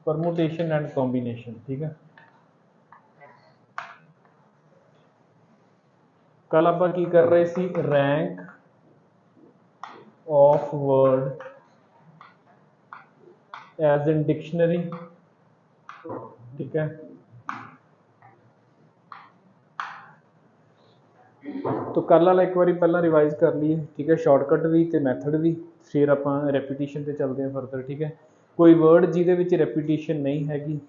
Permutation and combination, ठीक है। कल आप की कर रहे सी rank of word as in dictionary, ठीक है। तो कल वाला एक बार पहला रिवाइज कर लिए, ठीक है, शॉर्टकट भी तो मैथड भी, फिर आप रेपीटिशन से चलते हैं फरदर, ठीक है। कोई वर्ड जिहदे रेपीटिशन नहीं हैगी,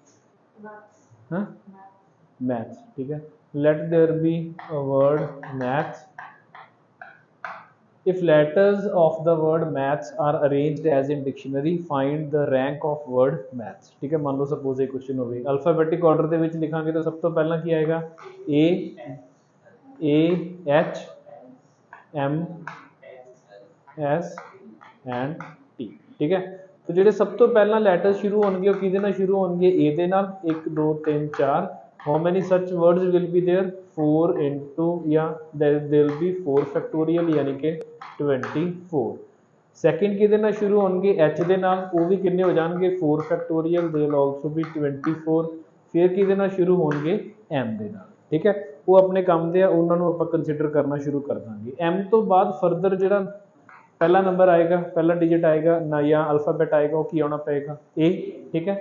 हाँ, मैथ्स, ठीक है। Let there be a word maths if letters of the word maths are arranged as in dictionary find the rank of word maths, ठीक है। मान लो सपोज एक क्वेश्चन हो अल्फाबेटिक ऑर्डर ਦੇ ਵਿੱਚ ਲਿਖਾਂਗੇ तो सब तो पहला ਕੀ आएगा A H M S and T, ठीक है। तो ਜਿਹੜੇ ਸਭ ਤੋਂ ਪਹਿਲਾਂ ਲੈਟਰ ਸ਼ੁਰੂ ਹੋਣਗੇ ਉਹ ਕਿਹਦੇ ਨਾਲ ਸ਼ੁਰੂ ਹੋਣਗੇ A ਦੇ ਨਾਲ, 1 2 3 4। how many such words will be there 4 into या there will be 4 factorial यानी कि 24। सेकंड किहदे नाल शुरू होणगे H दे नाल, वो भी किन्ने हो जाणगे 4 factorial, they will also be 24। फिर किहदे नाल शुरू होणगे M दे नाल, ठीक है। वो अपने काम दे उन्हां नूं आपां कंसीडर करना शुरू कर दांगे। M तो बाद फर्दर जिहड़ा पहला नंबर आएगा, पहला डिजिट आएगा ना या अल्फाबेट आएगा, वो की आना पेगा A, ठीक है।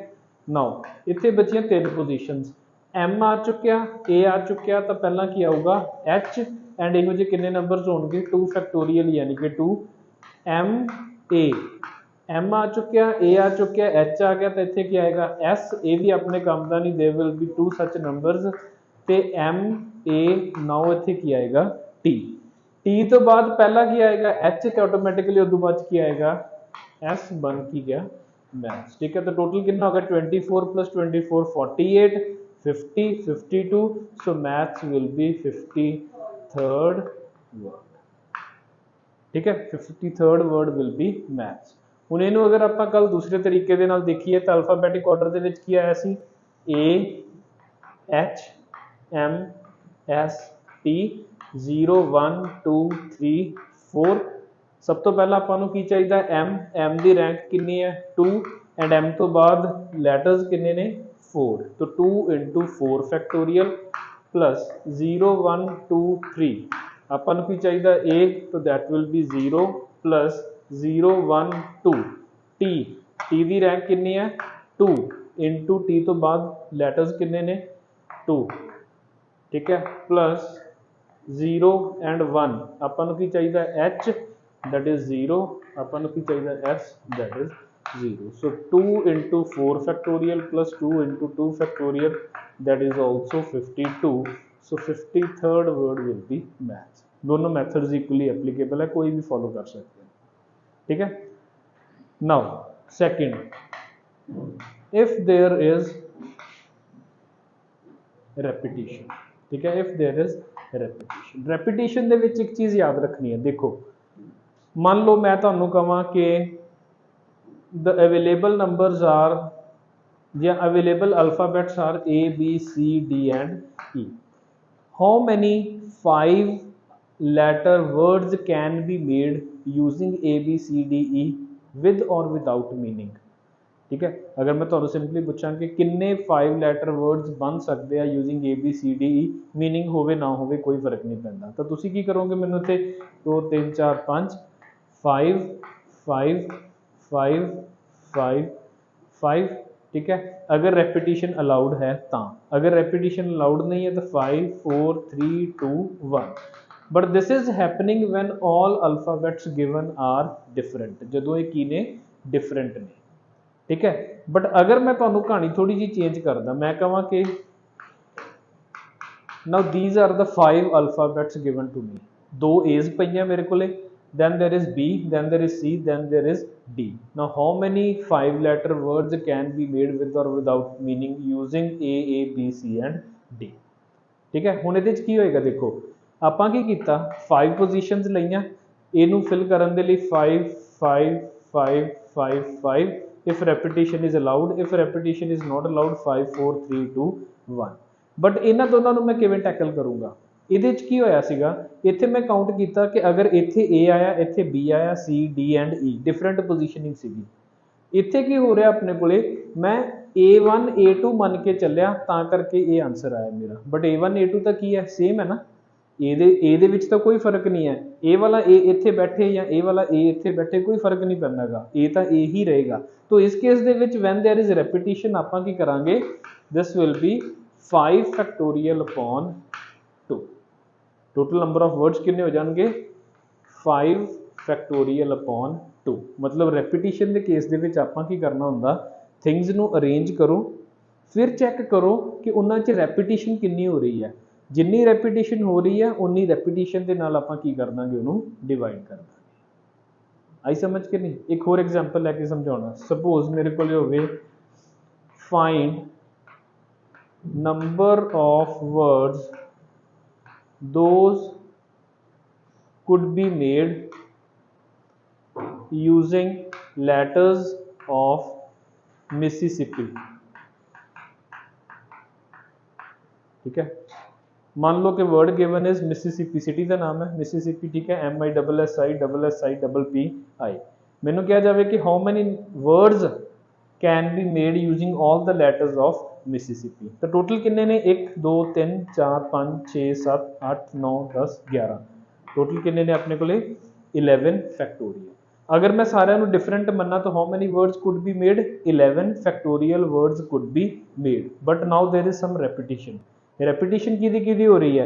नाउ इत्थे बचियां 3 पोजीशनस, M आ चुकिया, A आ चुकिया, तो पहला की आऊगा H एंड इहो जे किन्ने नंबर्स होणगे 2 फैक्टोरियल यानी कि 2 M A। M आ चुकिया, A आ चुकिया, H आ गया, तो इत्थे की आएगा S, A भी अपने काम दा नहीं, there will be 2 such numbers, ते M A। नाउ इत्थे की आएगा T, T तो बाद पहला की आएगा H, तो ऑटोमैटिकली उदों बाद की आएगा S बन की गया मैथ्स, ठीक है। तो टोटल कितना होगा 24 plus 24 48 50 52, so maths will be 53rd word, ठीक है। 53rd word will be maths। ਹੁਣ ਇਹਨੂੰ अगर आप कल दूसरे तरीके ਦੇ ਨਾਲ देखिए तो अल्फाबेटिक ऑर्डर ਦੇ ਵਿੱਚ ਕੀ ਆਇਆ ਸੀ A H M S T 0 1 2 3 4। सब तो पहला ਆਪਾਂ ਨੂੰ ਕੀ ਚਾਹੀਦਾ M ਦੀ रैंक कितनी है 2 एंड M तो बाद लैटर्स कितने ने 4, तो 2 into 4 फैक्टोरियल प्लस 0 1 2 3 अपन की चाहिए A, तो that will be 0 plus 0 1 2 T the rank कितनी है 2 into T तो बाद लैटर्स कितने ने 2, ठीक है, प्लस 0 एंड 1 अपन की चाहिए H दैट इज 0, अपन की चाहिए S that is 0। So 2 into 4 factorial plus 2 into 2 factorial, that is also 52। So 53rd word will be maths। दोनों methods equally applicable है, कोई भी follow कर सकते हैं, ठीक है। Now second, if there is repetition, ठीक है, if there is repetition ਦੇ ਵਿੱਚ एक चीज़ याद रखनी है। देखो मान लो मैं ਤੁਹਾਨੂੰ ਕਹਾਂ कि the available numbers are या available alphabets are A B C D and E। how many 5 letter words can be made using A B C D E with or without meaning, ठीक है। अगर मैं ਤੁਹਾਨੂੰ ਸਿੰਪਲੀ ਪੁੱਛਾਂ ਕਿ ਕਿੰਨੇ 5 letter words ਬਣ ਸਕਦੇ ਆ using A B C D E, meaning ਹੋਵੇ ਨਾ ਹੋਵੇ ਕੋਈ ਫਰਕ ਨਹੀਂ ਪੈਂਦਾ, ਤਾਂ ਤੁਸੀਂ ਕੀ ਕਰੋਗੇ ਮੈਨੂੰ ਇੱਥੇ 2 3 4 5 5 5 5 5 5, ठीक है। अगर रेपिटिशन अलाउड है तो, अगर रेपिटिशन अलाउड नहीं है तो 5 4 3 2 1। But this is happening when all alphabets given are different, जो ये की ने डिफरेंट ने, ठीक है। बट अगर मैं तुहानू कहानी थोड़ी जी चेंज करदा, मैं कहां कि now these are the 5 alphabets given to me, 2 A's पईयां मेरे कोले, then there is B, then there is C, then there is D। now how many 5 letter words can be made with or without meaning using A B C and D, ठीक है। हुण इहदे च की होएगा, देखो आपां की कीता 5 पोजीशनस लईआं, A नूं फिल करन दे लई 5 5 5 5 5, if repetition is allowed, if repetition is not allowed 5 4 3 2 1। But इन्हां दोनों नूं मैं किवें टैकल करूंगा, ਇਹਦੇ ਚ ਕੀ ਹੋਇਆ ਸੀਗਾ, ਇੱਥੇ ਮੈਂ ਕਾਊਂਟ ਕੀਤਾ ਕਿ ਅਗਰ ਇੱਥੇ A ਆਇਆ, ਇੱਥੇ B ਆਇਆ, C D and E different positioning ਸੀਗੀ। ਇੱਥੇ ਕੀ ਹੋ ਰਿਹਾ ਆਪਣੇ ਕੋਲੇ, ਮੈਂ A1 A2 ਮੰਨ ਕੇ ਚੱਲਿਆ ਤਾਂ ਕਰਕੇ ਇਹ ਆਨਸਰ ਆਇਆ ਮੇਰਾ, ਬਟ A1 A2 ਤਾਂ ਕੀ ਹੈ, ਸੇਮ ਹੈ ਨਾ, ਇਹਦੇ ਵਿੱਚ ਤਾਂ ਕੋਈ ਫਰਕ ਨਹੀਂ ਹੈ, ਇਹ ਵਾਲਾ A ਇੱਥੇ ਬੈਠੇ ਜਾਂ ਇਹ ਵਾਲਾ A ਇੱਥੇ ਬੈਠੇ ਕੋਈ ਫਰਕ ਨਹੀਂ ਪੈਂਦਾਗਾ, A ਤਾਂ A ਹੀ ਰਹੇਗਾ। तो इस केस ਦੇ ਵਿੱਚ when there is repetition ਆਪਾਂ ਕੀ ਕਰਾਂਗੇ, this will be 5 factorial upon 2, total number of words ਕਿੰਨੇ ਹੋ ਜਾਣਗੇ 5 factorial upon 2। मतलब repetition ਦੇ ਕੇਸ ਦੇ ਵਿੱਚ ਆਪਾਂ ਕੀ ਕਰਨਾ ਹੁੰਦਾ, things ਨੂੰ arrange ਕਰੋ, ਫਿਰ ਚੈੱਕ ਕਰੋ ਕਿ ਉਹਨਾਂ 'ਚ repetition ਕਿੰਨੀ ਹੋ ਰਹੀ ਹੈ, ਜਿੰਨੀ repetition ਹੋ ਰਹੀ ਹੈ ਉਨੀ repetition ਦੇ ਨਾਲ ਆਪਾਂ ਕੀ ਕਰ ਦਾਂਗੇ, ਉਹਨੂੰ divide ਕਰ ਦਾਂਗੇ। आई समझ के नहीं। एक और एग्जाम्पल लैके समझाना, सपोज मेरे को होवे find number of words those could be made using letters of Mississippi। ठीक है, मान लो कि word given is Mississippi, city का नाम है मिसिसिपी, ठीक है, MISSI मैनू क्या जाए कि how many words can be made using all the letters of Mississippi. तो टोटल किन्ने ने 1 2 3 4 5 6 7 8 9 10 11, टोटल किन्ने ने अपने को 11 फैक्टोरियल। अगर मैं सारे डिफरेंट मन्ना तो how many words could be made, 11 factorial words could be made, but now there is some repetition. Repetition किहदी हो रही है,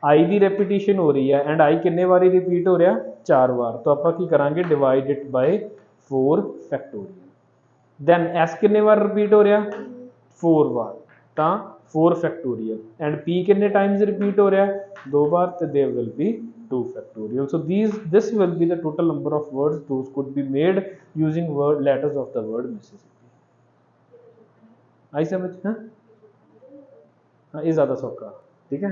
आई की रेपिटेशन हो रही है, एंड आई किन्ने बारी रिपीट हो रहा, 4 बार। तो आप की करांगे divide it by 4 factorial. Then S किन्ने बार रिपीट हो रहा, 4 बार, तो 4 फैक्टोरियल। एंड पी किन्ने टाइम्स रिपीट हो रहा, 2 बार, तो there will be 2 factorial. So this will be the total number of words those could be made using word letters of the word Mississippi. आई समझ, हाँ ये ज़्यादा सौखा, ठीक है,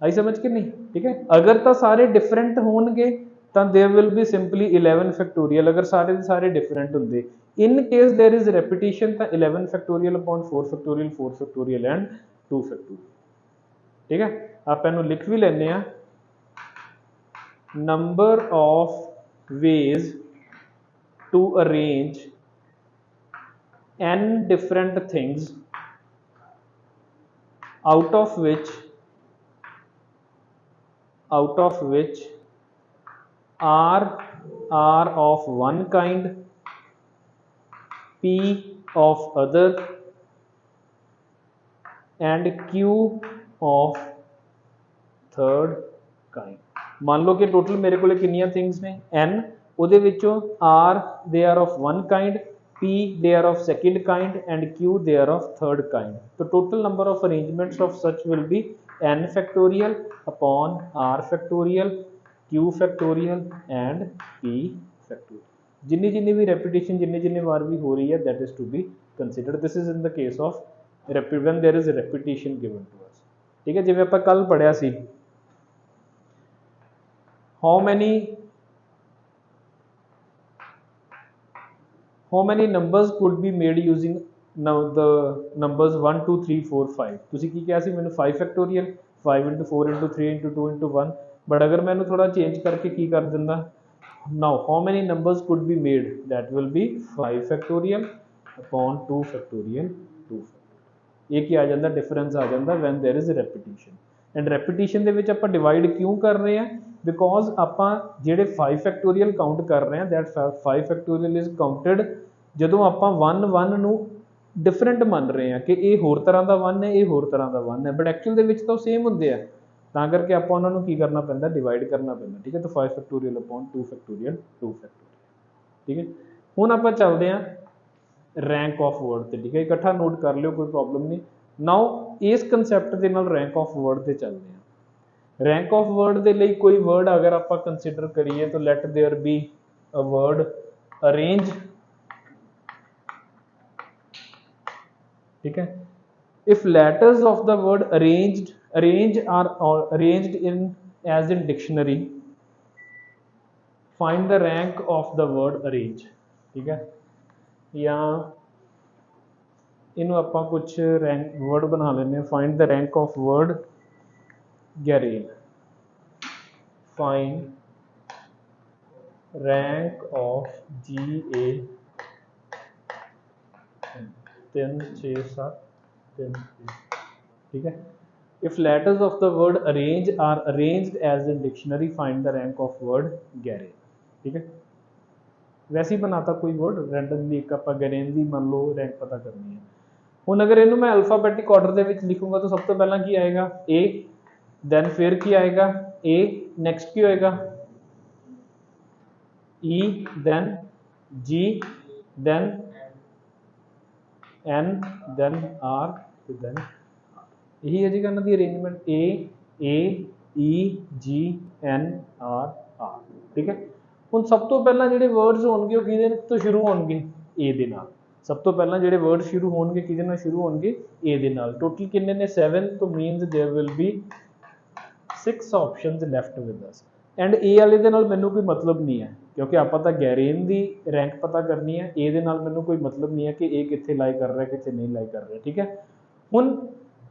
आई समझ के नहीं, ठीक है। अगर तो सारे डिफरेंट होंगे तो there will be simply 11 factorial, अगर सारे सारे डिफरेंट होंगे। In case there is repetition तो 11 factorial upon 4 factorial, 4 factorial and 2 factorial, ठीक है। आप इन्हों लिख भी लेने, number of ways to arrange n different things out of which r are of one kind, p of other and q of third kind। मान लो कि टोटल मेरे को कितनी थिंग्स ने n, उहदे विचों r they are of one kind, p they are of second kind and q they are of third kind। तो total number of arrangements of such will be n factorial upon r factorial, q factorial and p factorial। जिन्नी जिन्नी भी repetition जिन्नी बार भी हो रही है, that is to be considered। this is in the case of when there is a repetition given to us, ठीक है। जिवें आपां कल पढ़िया सी, how many numbers could be made using now the numbers 1 2 3 4 5। तुसी की कहा सी मैंने 5 factorial, 5 into 4 into 3 into 2 into 1, but अगर मैं थोड़ा चेंज करके की कर दिंदा, now how many numbers could be made, that will be 5 factorial upon 2 factorial 2 factorial। एक ही आ जाता डिफरेंस आ जाता when there is repetition। And repetition दे विच आपां डिवाइड क्यों कर रहे हैं, बिकॉज आपां जिहड़े 5 फैक्टोरियल काउंट कर रहे हैं, दैट 5 फैक्टोरियल इज काउंटेड ਜਦੋਂ ਆਪਾਂ 1 1 ਨੂੰ डिफरेंट मन रहे हैं कि ये होर तरह का 1 है, ये होर तरह का 1 है, बट एक्चुअल दे विच तो सेम होंगे हैं, तां करके आपां उन्हां नूं की करना पैंदा, डिवाइड करना पैंदा, ठीक है। तो 5 फैक्टोरियल अपॉन 2 फैक्टोरियल 2 फैक्टोरियल, ठीक है। हुण आपां चलदे हां रैंक ऑफ वर्ड ते, ठीक है, इकट्ठा नोट कर लियो, कोई प्रॉब्लम नहीं। नाउ इस कंसैप्ट दे नाल रैंक ऑफ वर्ड ते चलदे हां। रैंक ऑफ वर्ड दे लई कोई वर्ड अगर आपां कंसीडर करिए तो let there be a word arrange, ठीक है। If letters of the word arrange are arranged in as in dictionary, find the rank of the word arrange, ठीक है। या इनू आप कुछ रैंक वर्ड बना लेने, find the rank of word गैरेन, फाइंड रैंक ऑफ GA 3 6 7 3, ठीक है। If letters of the word arrange are arranged as in dictionary find the rank of word गैरेन, ठीक है। वैसे ही बनाता कोई वर्ड रैंडमली एक आप गैरेन की मान लो रैंक पता करनी है। ਹੁਣ अगर इनू मैं अल्फाबैटिक ऑर्डर ਦੇ ਵਿੱਚ ਲਿਖੂੰਗਾ तो सब तो पहला की आएगा A, then फिर की आएगा A, नेक्स्ट की होएगा E, then G, then N, then R, then यही है जी कहना दी arrangement A E G N R R, ठीक है। ਹੁਣ सब तो पहला ਜਿਹੜੇ वर्ड्स ਹੋਣਗੇ ਉਹ ਕਿਹਦੇ ਤੋਂ ਸ਼ੁਰੂ ਹੋਣਗੇ A ਦੇ ਨਾਲ। सब तो पहला ਜਿਹੜੇ वर्ड शुरू होंगे किहदे नाल शुरू होंगे A ਦੇ ਨਾਲ। टोटल किन्ने ने 7 तो means there will be 6 options left with us and A वाले ਦੇ ਨਾਲ ਮੈਨੂੰ ਕੋਈ ਮਤਲਬ ਨਹੀਂ ਹੈ ਕਿਉਂਕਿ ਆਪਾਂ ਤਾਂ ਗੈਰੇਨ ਦੀ ਰੈਂਕ ਪਤਾ ਕਰਨੀ ਹੈ। A ਦੇ ਨਾਲ ਮੈਨੂੰ ਕੋਈ ਮਤਲਬ ਨਹੀਂ ਹੈ ਕਿ A ਕਿੱਥੇ ਲਾਈ ਕਰ ਰਿਹਾ ਕਿੱਥੇ ਨਹੀਂ ਲਾਈ ਕਰ ਰਿਹਾ, ਠੀਕ ਹੈ। ਹੁਣ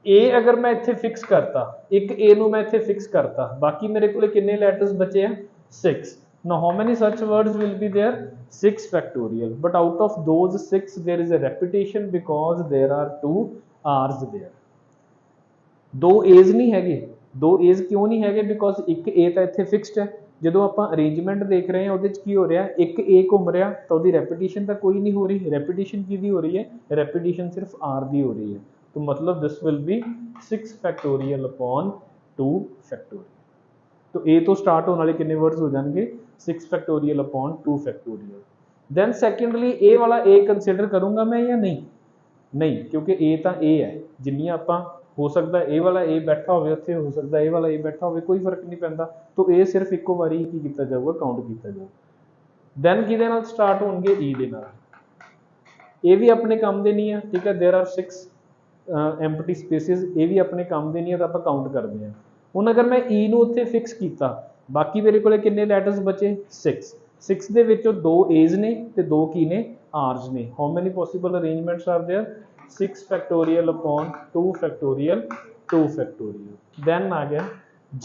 A अगर मैं इत्थे फिक्स करता, एक A ਨੂੰ मैं इत्थे फिक्स करता, बाकी मेरे कोले किन्ने लेटर्स बचे हैं 6। Now how many such words will be there? 6 factorial, but out of those 6 there is a repetition because there are 2 R's there। दो A's नहीं हैगे, दो A's क्यों नहीं हैगे? बिकॉज एक A ਤਾਂ ਇੱਥੇ ਫਿਕਸਡ ਹੈ। ਜਦੋਂ ਆਪਾਂ ਅਰੇਂਜਮੈਂਟ ਦੇਖ ਰਹੇ ਹਾਂ ਉਹਦੇ ਚ ਕੀ ਹੋ ਰਿਹਾ, ਇੱਕ A ਘੁੰਮ ਰਿਹਾ ਤਾਂ ਉਹਦੀ ਰੈਪੀਟੀਸ਼ਨ ਤਾਂ ਕੋਈ ਨਹੀਂ ਹੋ ਰਹੀ। ਰੈਪੀਟੀਸ਼ਨ ਕਿਹਦੀ ਹੋ ਰਹੀ ਹੈ? ਰੈਪੀਟੀਸ਼ਨ ਸਿਰਫ R ਦੀ ਹੋ ਰਹੀ ਹੈ। तो मतलब this will be 6 factorial upon 2 factorial. तो A तो स्टार्ट होने वाले कितने वर्ड्स हो जाएंगे 6 factorial upon 2 factorial. Then secondly A वाला A कंसिडर करूंगा मैं या नहीं? नहीं, क्योंकि A तो A है। जिन्नियां आपां हो सकता A वाला A बैठा होवे उत्थे, हो सकता A वाला A बैठा होवे, कोई फर्क नहीं पैंदा। तो A सिर्फ इक्को वारी ही कीता जाऊगा, काउंट कीता जाऊगा। देन किहदे नाल स्टार्ट होणगे? E दे नाल। A भी अपने काम दे नहीं है, ठीक है। देयर आर 6 एम्पटी स्पेसिस, ये भी अपने काम दे नहीं है तो आप काउंट करते हैं। हुण अगर मैं E नूं उत्थे फिक्स किया, बाकी मेरे को किन्ने लैटर्स बचे 6 दे विचों 2 A's ने ते 2 की ने R's ने। How many possible arrangements are there? 6 factorial upon 2 factorial 2 factorial. Then आ गया G।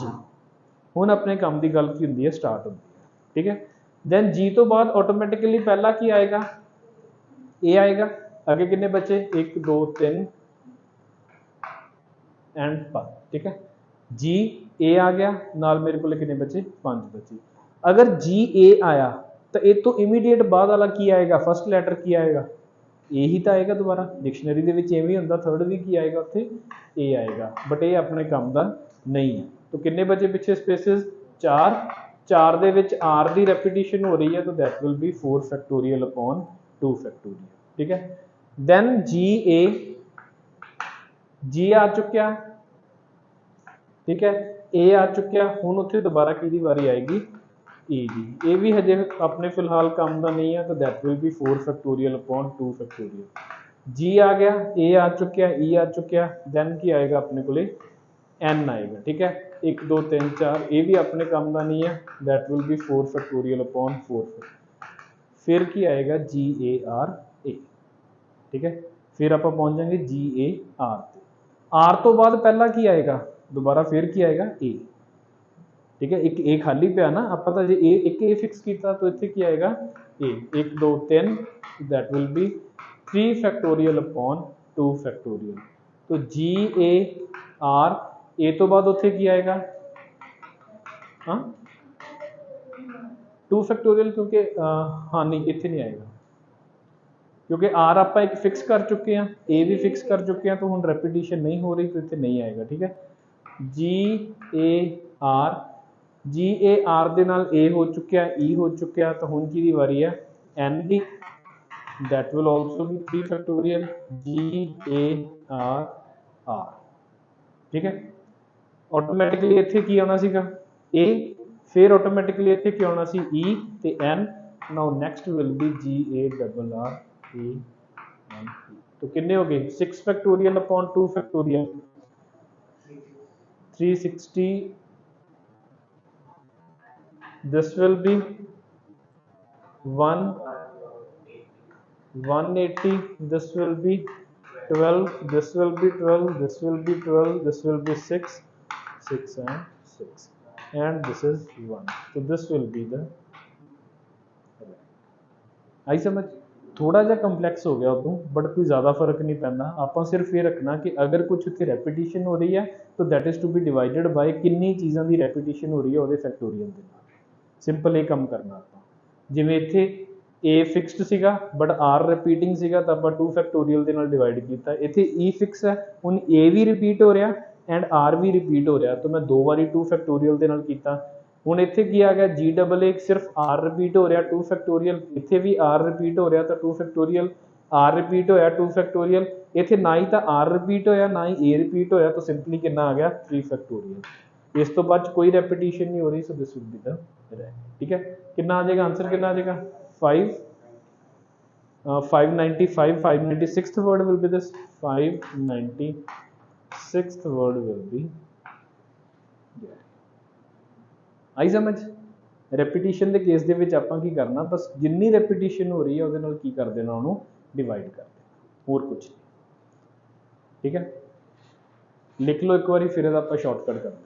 हुण अपने काम की गल की हुंदी है स्टार्ट होंदी है, ठीक है। दैन G तो बाद ऑटोमैटिकली पहला की आएगा A आएगा। आगे किन्ने बचे 1 2 3 एंड 5, ठीक है। जी ए आ गया, नाल मेरे को कितने बचे 5 बचे। अगर जी ए आया तो ये तो इमीडिएट बाद वाला की आएगा, फर्स्ट लैटर की आएगा ए ही तो आएगा दोबारा। डिक्शनरी के विच इवें हुंदा, थर्ड भी की आएगा उत्थे ए आएगा, बट ये अपने काम का नहीं है। तो किन्ने बचे पिछे स्पेसिस 4 दे विच आर दी रेपिटिशन हो रही है तो that will be 4 factorial upon 2 factorial, ठीक है। देन जी आ चुकिया, ठीक है। ए आ चुकिया, हुण उत्थे दोबारा किहदी वारी आएगी E दी। ए भी हजे अपने फिलहाल काम का नहीं है तो that will be 4 factorial upon 2 factorial. G आ गया, ए आ चुकिया, E आ चुकिया, दैन की आएगा अपने को N आएगा, ठीक है। 1 2 3 4, ये भी अपने काम का नहीं है, that will be 4 factorial upon 4। फिर की आएगा GARA, ठीक है। फिर आप पहुंच जाएंगे GAR ते। आर तो बाद पहला की आएगा दोबारा, फिर की आएगा ए, ठीक है। एक ए खाली पे ना, आप तो जे एक ए फिक्स किया तो इतने की आएगा ए। 1 2 3, that will be 3 factorial upon 2 factorial. तो GAR, ए तो बाद उत्थे की आएगा हाँ 2 फैक्टोरियल, क्योंकि हाँ नहीं इतने नहीं आएगा क्योंकि आर आप एक फिक्स कर चुके हैं, ए भी फिक्स कर चुके हैं, तो हम रेपिटिशन नहीं हो रही तो इतने नहीं आएगा, ठीक है। जी ए आर दे नाल ए हो चुकिया, ई हो चुकिया, तो हुण की वारी है एन दी, that will also be 3 factorial GAR, ठीक है। ऑटोमैटिकली इत्थे की आना सीगा ए, फिर ऑटोमैटिकली इत्थे की आना सी ई ते N. Now next will be GARR A and P। तो कितने हो गए 6 factorial upon 2 factorial 360। This will be 180, this will be 12, this will be 12, this will be 12, this will be 6 6 and 6, and this is 1. So this will be the आई समझ। थोड़ा ਜਿਹਾ complex ਹੋ ਗਿਆ ਉਦੋਂ, ਬਟ ਕੋਈ ਜ਼ਿਆਦਾ ਫਰਕ ਨਹੀਂ ਪੈਂਦਾ। ਆਪਾਂ ਸਿਰਫ ਇਹ ਰੱਖਣਾ ਕਿ ਅਗਰ ਕੁਝ ਉੱਥੇ ਰੈਪੀਟੀਸ਼ਨ ਹੋ ਰਹੀ ਹੈ ਤਾਂ that is to be divided by ਕਿੰਨੀ ਚੀਜ਼ਾਂ ਦੀ ਰੈਪੀਟੀਸ਼ਨ ਹੋ ਰਹੀ ਹੈ ਉਹਦੇ ਫੈਕਟੋਰੀਅਲ ਦੇ ਨਾਲ। ਸਿੰਪਲ ਇਹ ਕੰਮ ਕਰਨਾ ਆਪਾਂ। ਜਿਵੇਂ ਇੱਥੇ a ਫਿਕਸਡ ਸੀਗਾ ਬਟ r ਰਿਪੀਟਿੰਗ ਸੀਗਾ ਤਾਂ ਆਪਾਂ 2 ਫੈਕਟੋਰੀਅਲ ਦੇ ਨਾਲ ਡਿਵਾਈਡ ਕੀਤਾ। ਇੱਥੇ e ਫਿਕਸ ਹੈ, ਹੁਣ a ਵੀ ਰਿਪੀਟ ਹੋ ਰਿਹਾ ਐਂਡ r ਵੀ ਰਿਪੀਟ ਹੋ ਰਿਹਾ, ਤਾਂ ਮੈਂ 2 ਵਾਰੀ 2 ਫੈਕਟੋਰੀਅਲ ਦੇ ਨਾਲ ਕੀਤਾ। ਹੁਣ ਇੱਥੇ ਕੀ ਆ ਗਿਆ, ਜੀ ਡਬਲ ਏ ਸਿਰਫ r ਰਿਪੀਟ ਹੋ ਰਿਹਾ 2 ਫੈਕਟੋਰੀਅਲ, ਇੱਥੇ ਵੀ r ਰਿਪੀਟ ਹੋ ਰਿਹਾ ਤਾਂ 2 ਫੈਕਟੋਰੀਅਲ, r ਰਿਪੀਟ ਹੋਇਆ 2 ਫੈਕਟੋਰੀਅਲ, ਇੱਥੇ ਨਾ ਹੀ ਤਾਂ r ਰਿਪੀਟ ਹੋਇਆ ਨਾ ਹੀ a ਰਿਪੀਟ ਹੋਇਆ, ਤਾਂ ਸਿੰਪਲੀ ਕਿੰਨਾ ਆ ਗਿਆ 3 ਫੈਕਟੋਰੀਅਲ। ਇਸ ਤੋਂ ਬਾਅਦ 'ਚ ਕੋਈ ਰੈਪੀਟੀਸ਼ਨ ਨਹੀਂ ਹੋ ਰਹੀ, so this will be the right. ਠੀਕ ਹੈ, ਕਿੰਨਾ ਆ ਜਾਏਗਾ ਆंसर, ਕਿੰਨਾ ਆ ਜਾਏਗਾ 5 595, 596th word will be this, 596th word will be आई समझ। ਰੈਪੀਟੀਸ਼ਨ ਦੇ ਕੇਸ ਦੇ ਵਿੱਚ ਆਪਾਂ ਕੀ ਕਰਨਾ, ਬਸ ਜਿੰਨੀ ਰੈਪੀਟੀਸ਼ਨ ਹੋ ਰਹੀ ਹੈ ਉਹਦੇ ਨਾਲ ਕੀ ਕਰ ਦੇਣਾ, ਉਹਨੂੰ ਡਿਵਾਈਡ ਕਰ ਦੇਣਾ, ਹੋਰ ਕੁਝ ਨਹੀਂ। ਠੀਕ ਹੈ, ਲਿਖ ਲਓ ਇੱਕ ਵਾਰੀ, ਫਿਰ ਇਹਦਾ ਆਪਾਂ ਸ਼ਾਰਟਕਟ ਕਰਦੇ ਹਾਂ।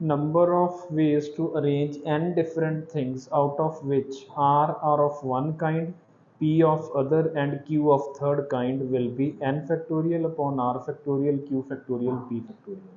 Number of ways to arrange n different things out of which r are of one kind, p of other and q of third kind will be n factorial upon r factorial, q factorial, p factorial.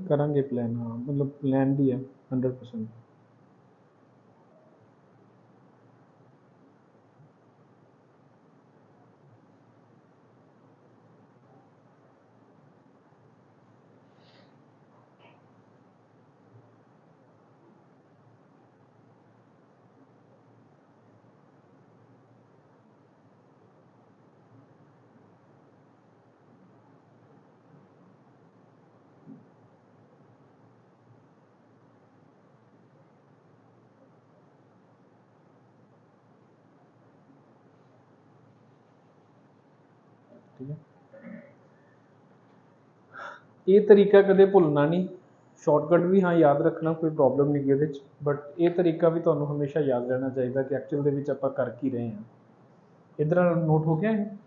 करांगे plan, हाँ मतलब plan भी है 100%। ठीक है, ये तरीका कदे भुलना नहीं। शॉर्टकट भी हाँ याद रखना, कोई प्रॉब्लम नहीं ਇਹਦੇ 'ਚ, बट ये तरीका भी ਤੁਹਾਨੂੰ हमेशा याद रहना चाहिए कि एक्चुअल ਦੇ ਵਿੱਚ ਆਪਾਂ कर ਕੀ ਰਹੇ ਹਾਂ। इधर नोट हो गया है?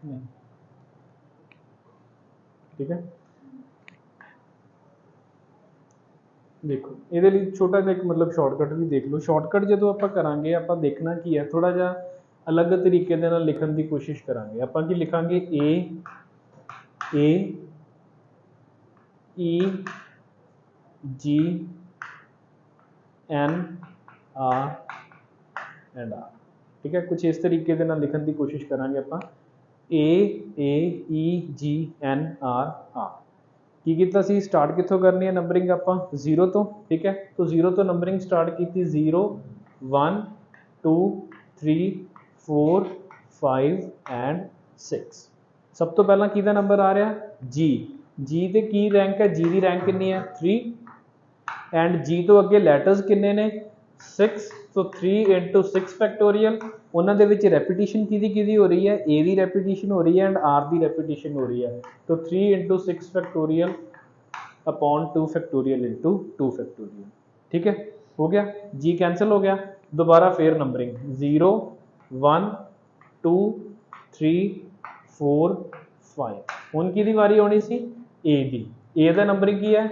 नहीं, ठीक है। देखो ਇਹਦੇ ਲਈ ਛੋਟਾ ਜਿਹਾ ਇੱਕ ਮਤਲਬ ਸ਼ਾਰਟਕਟ ਵੀ ਦੇਖ ਲਓ। ਸ਼ਾਰਟਕਟ ਜਦੋਂ ਆਪਾਂ ਕਰਾਂਗੇ ਆਪਾਂ ਦੇਖਣਾ ਕੀ ਹੈ, ਥੋੜਾ ਜਿਹਾ ਅਲੱਗ ਤਰੀਕੇ ਦੇ ਨਾਲ ਲਿਖਣ ਦੀ ਕੋਸ਼ਿਸ਼ ਕਰਾਂਗੇ। ਆਪਾਂ ਕੀ ਲਿਖਾਂਗੇ, A E G N R and R, ठीक है। कुछ इस तरीके ਦੇ ਨਾਲ ਲਿਖਣ ਦੀ ਕੋਸ਼ਿਸ਼ ਕਰਾਂਗੇ ਆਪਾਂ, A E G N R R। ਕੀ ਕੀਤਾ ਸੀ, ਸਟਾਰਟ ਕਿੱਥੋਂ ਕਰਨੀ ਹੈ ਨੰਬਰਿੰਗ ਆਪਾਂ, 0 ਤੋਂ, ਠੀਕ ਹੈ। तो 0 ਤੋਂ ਨੰਬਰਿੰਗ ਸਟਾਰਟ ਕੀਤੀ, 0 1 2 3 4 5 ਐਂਡ 6। ਸਭ ਤੋਂ ਪਹਿਲਾਂ ਕਿਹਦਾ ਨੰਬਰ ਆ ਰਿਹਾ, G। G ਤੇ ਕੀ ਰੈਂਕ ਹੈ, G ਦੀ ਰੈਂਕ ਕਿੰਨੀ ਹੈ, 3। ਐਂਡ G ਤੋਂ ਅੱਗੇ ਲੈਟਰਸ ਕਿੰਨੇ ਨੇ, 6। तो 3 into 6 फैक्टोरियल, उन्होंने विच रेपिटिशन किहदी हो रही है, A की रेपिटिशन हो रही है एंड R की रेपिटिशन हो रही है। तो 3 into 6 factorial upon 2 factorial into 2 factorial, ठीक है, हो गया। G कैंसिल हो गया। दोबारा फिर नंबरिंग 0 1 2 3 4 5। हुण किहदी वारी आनी सी, A दी। A दा नंबरिंग की है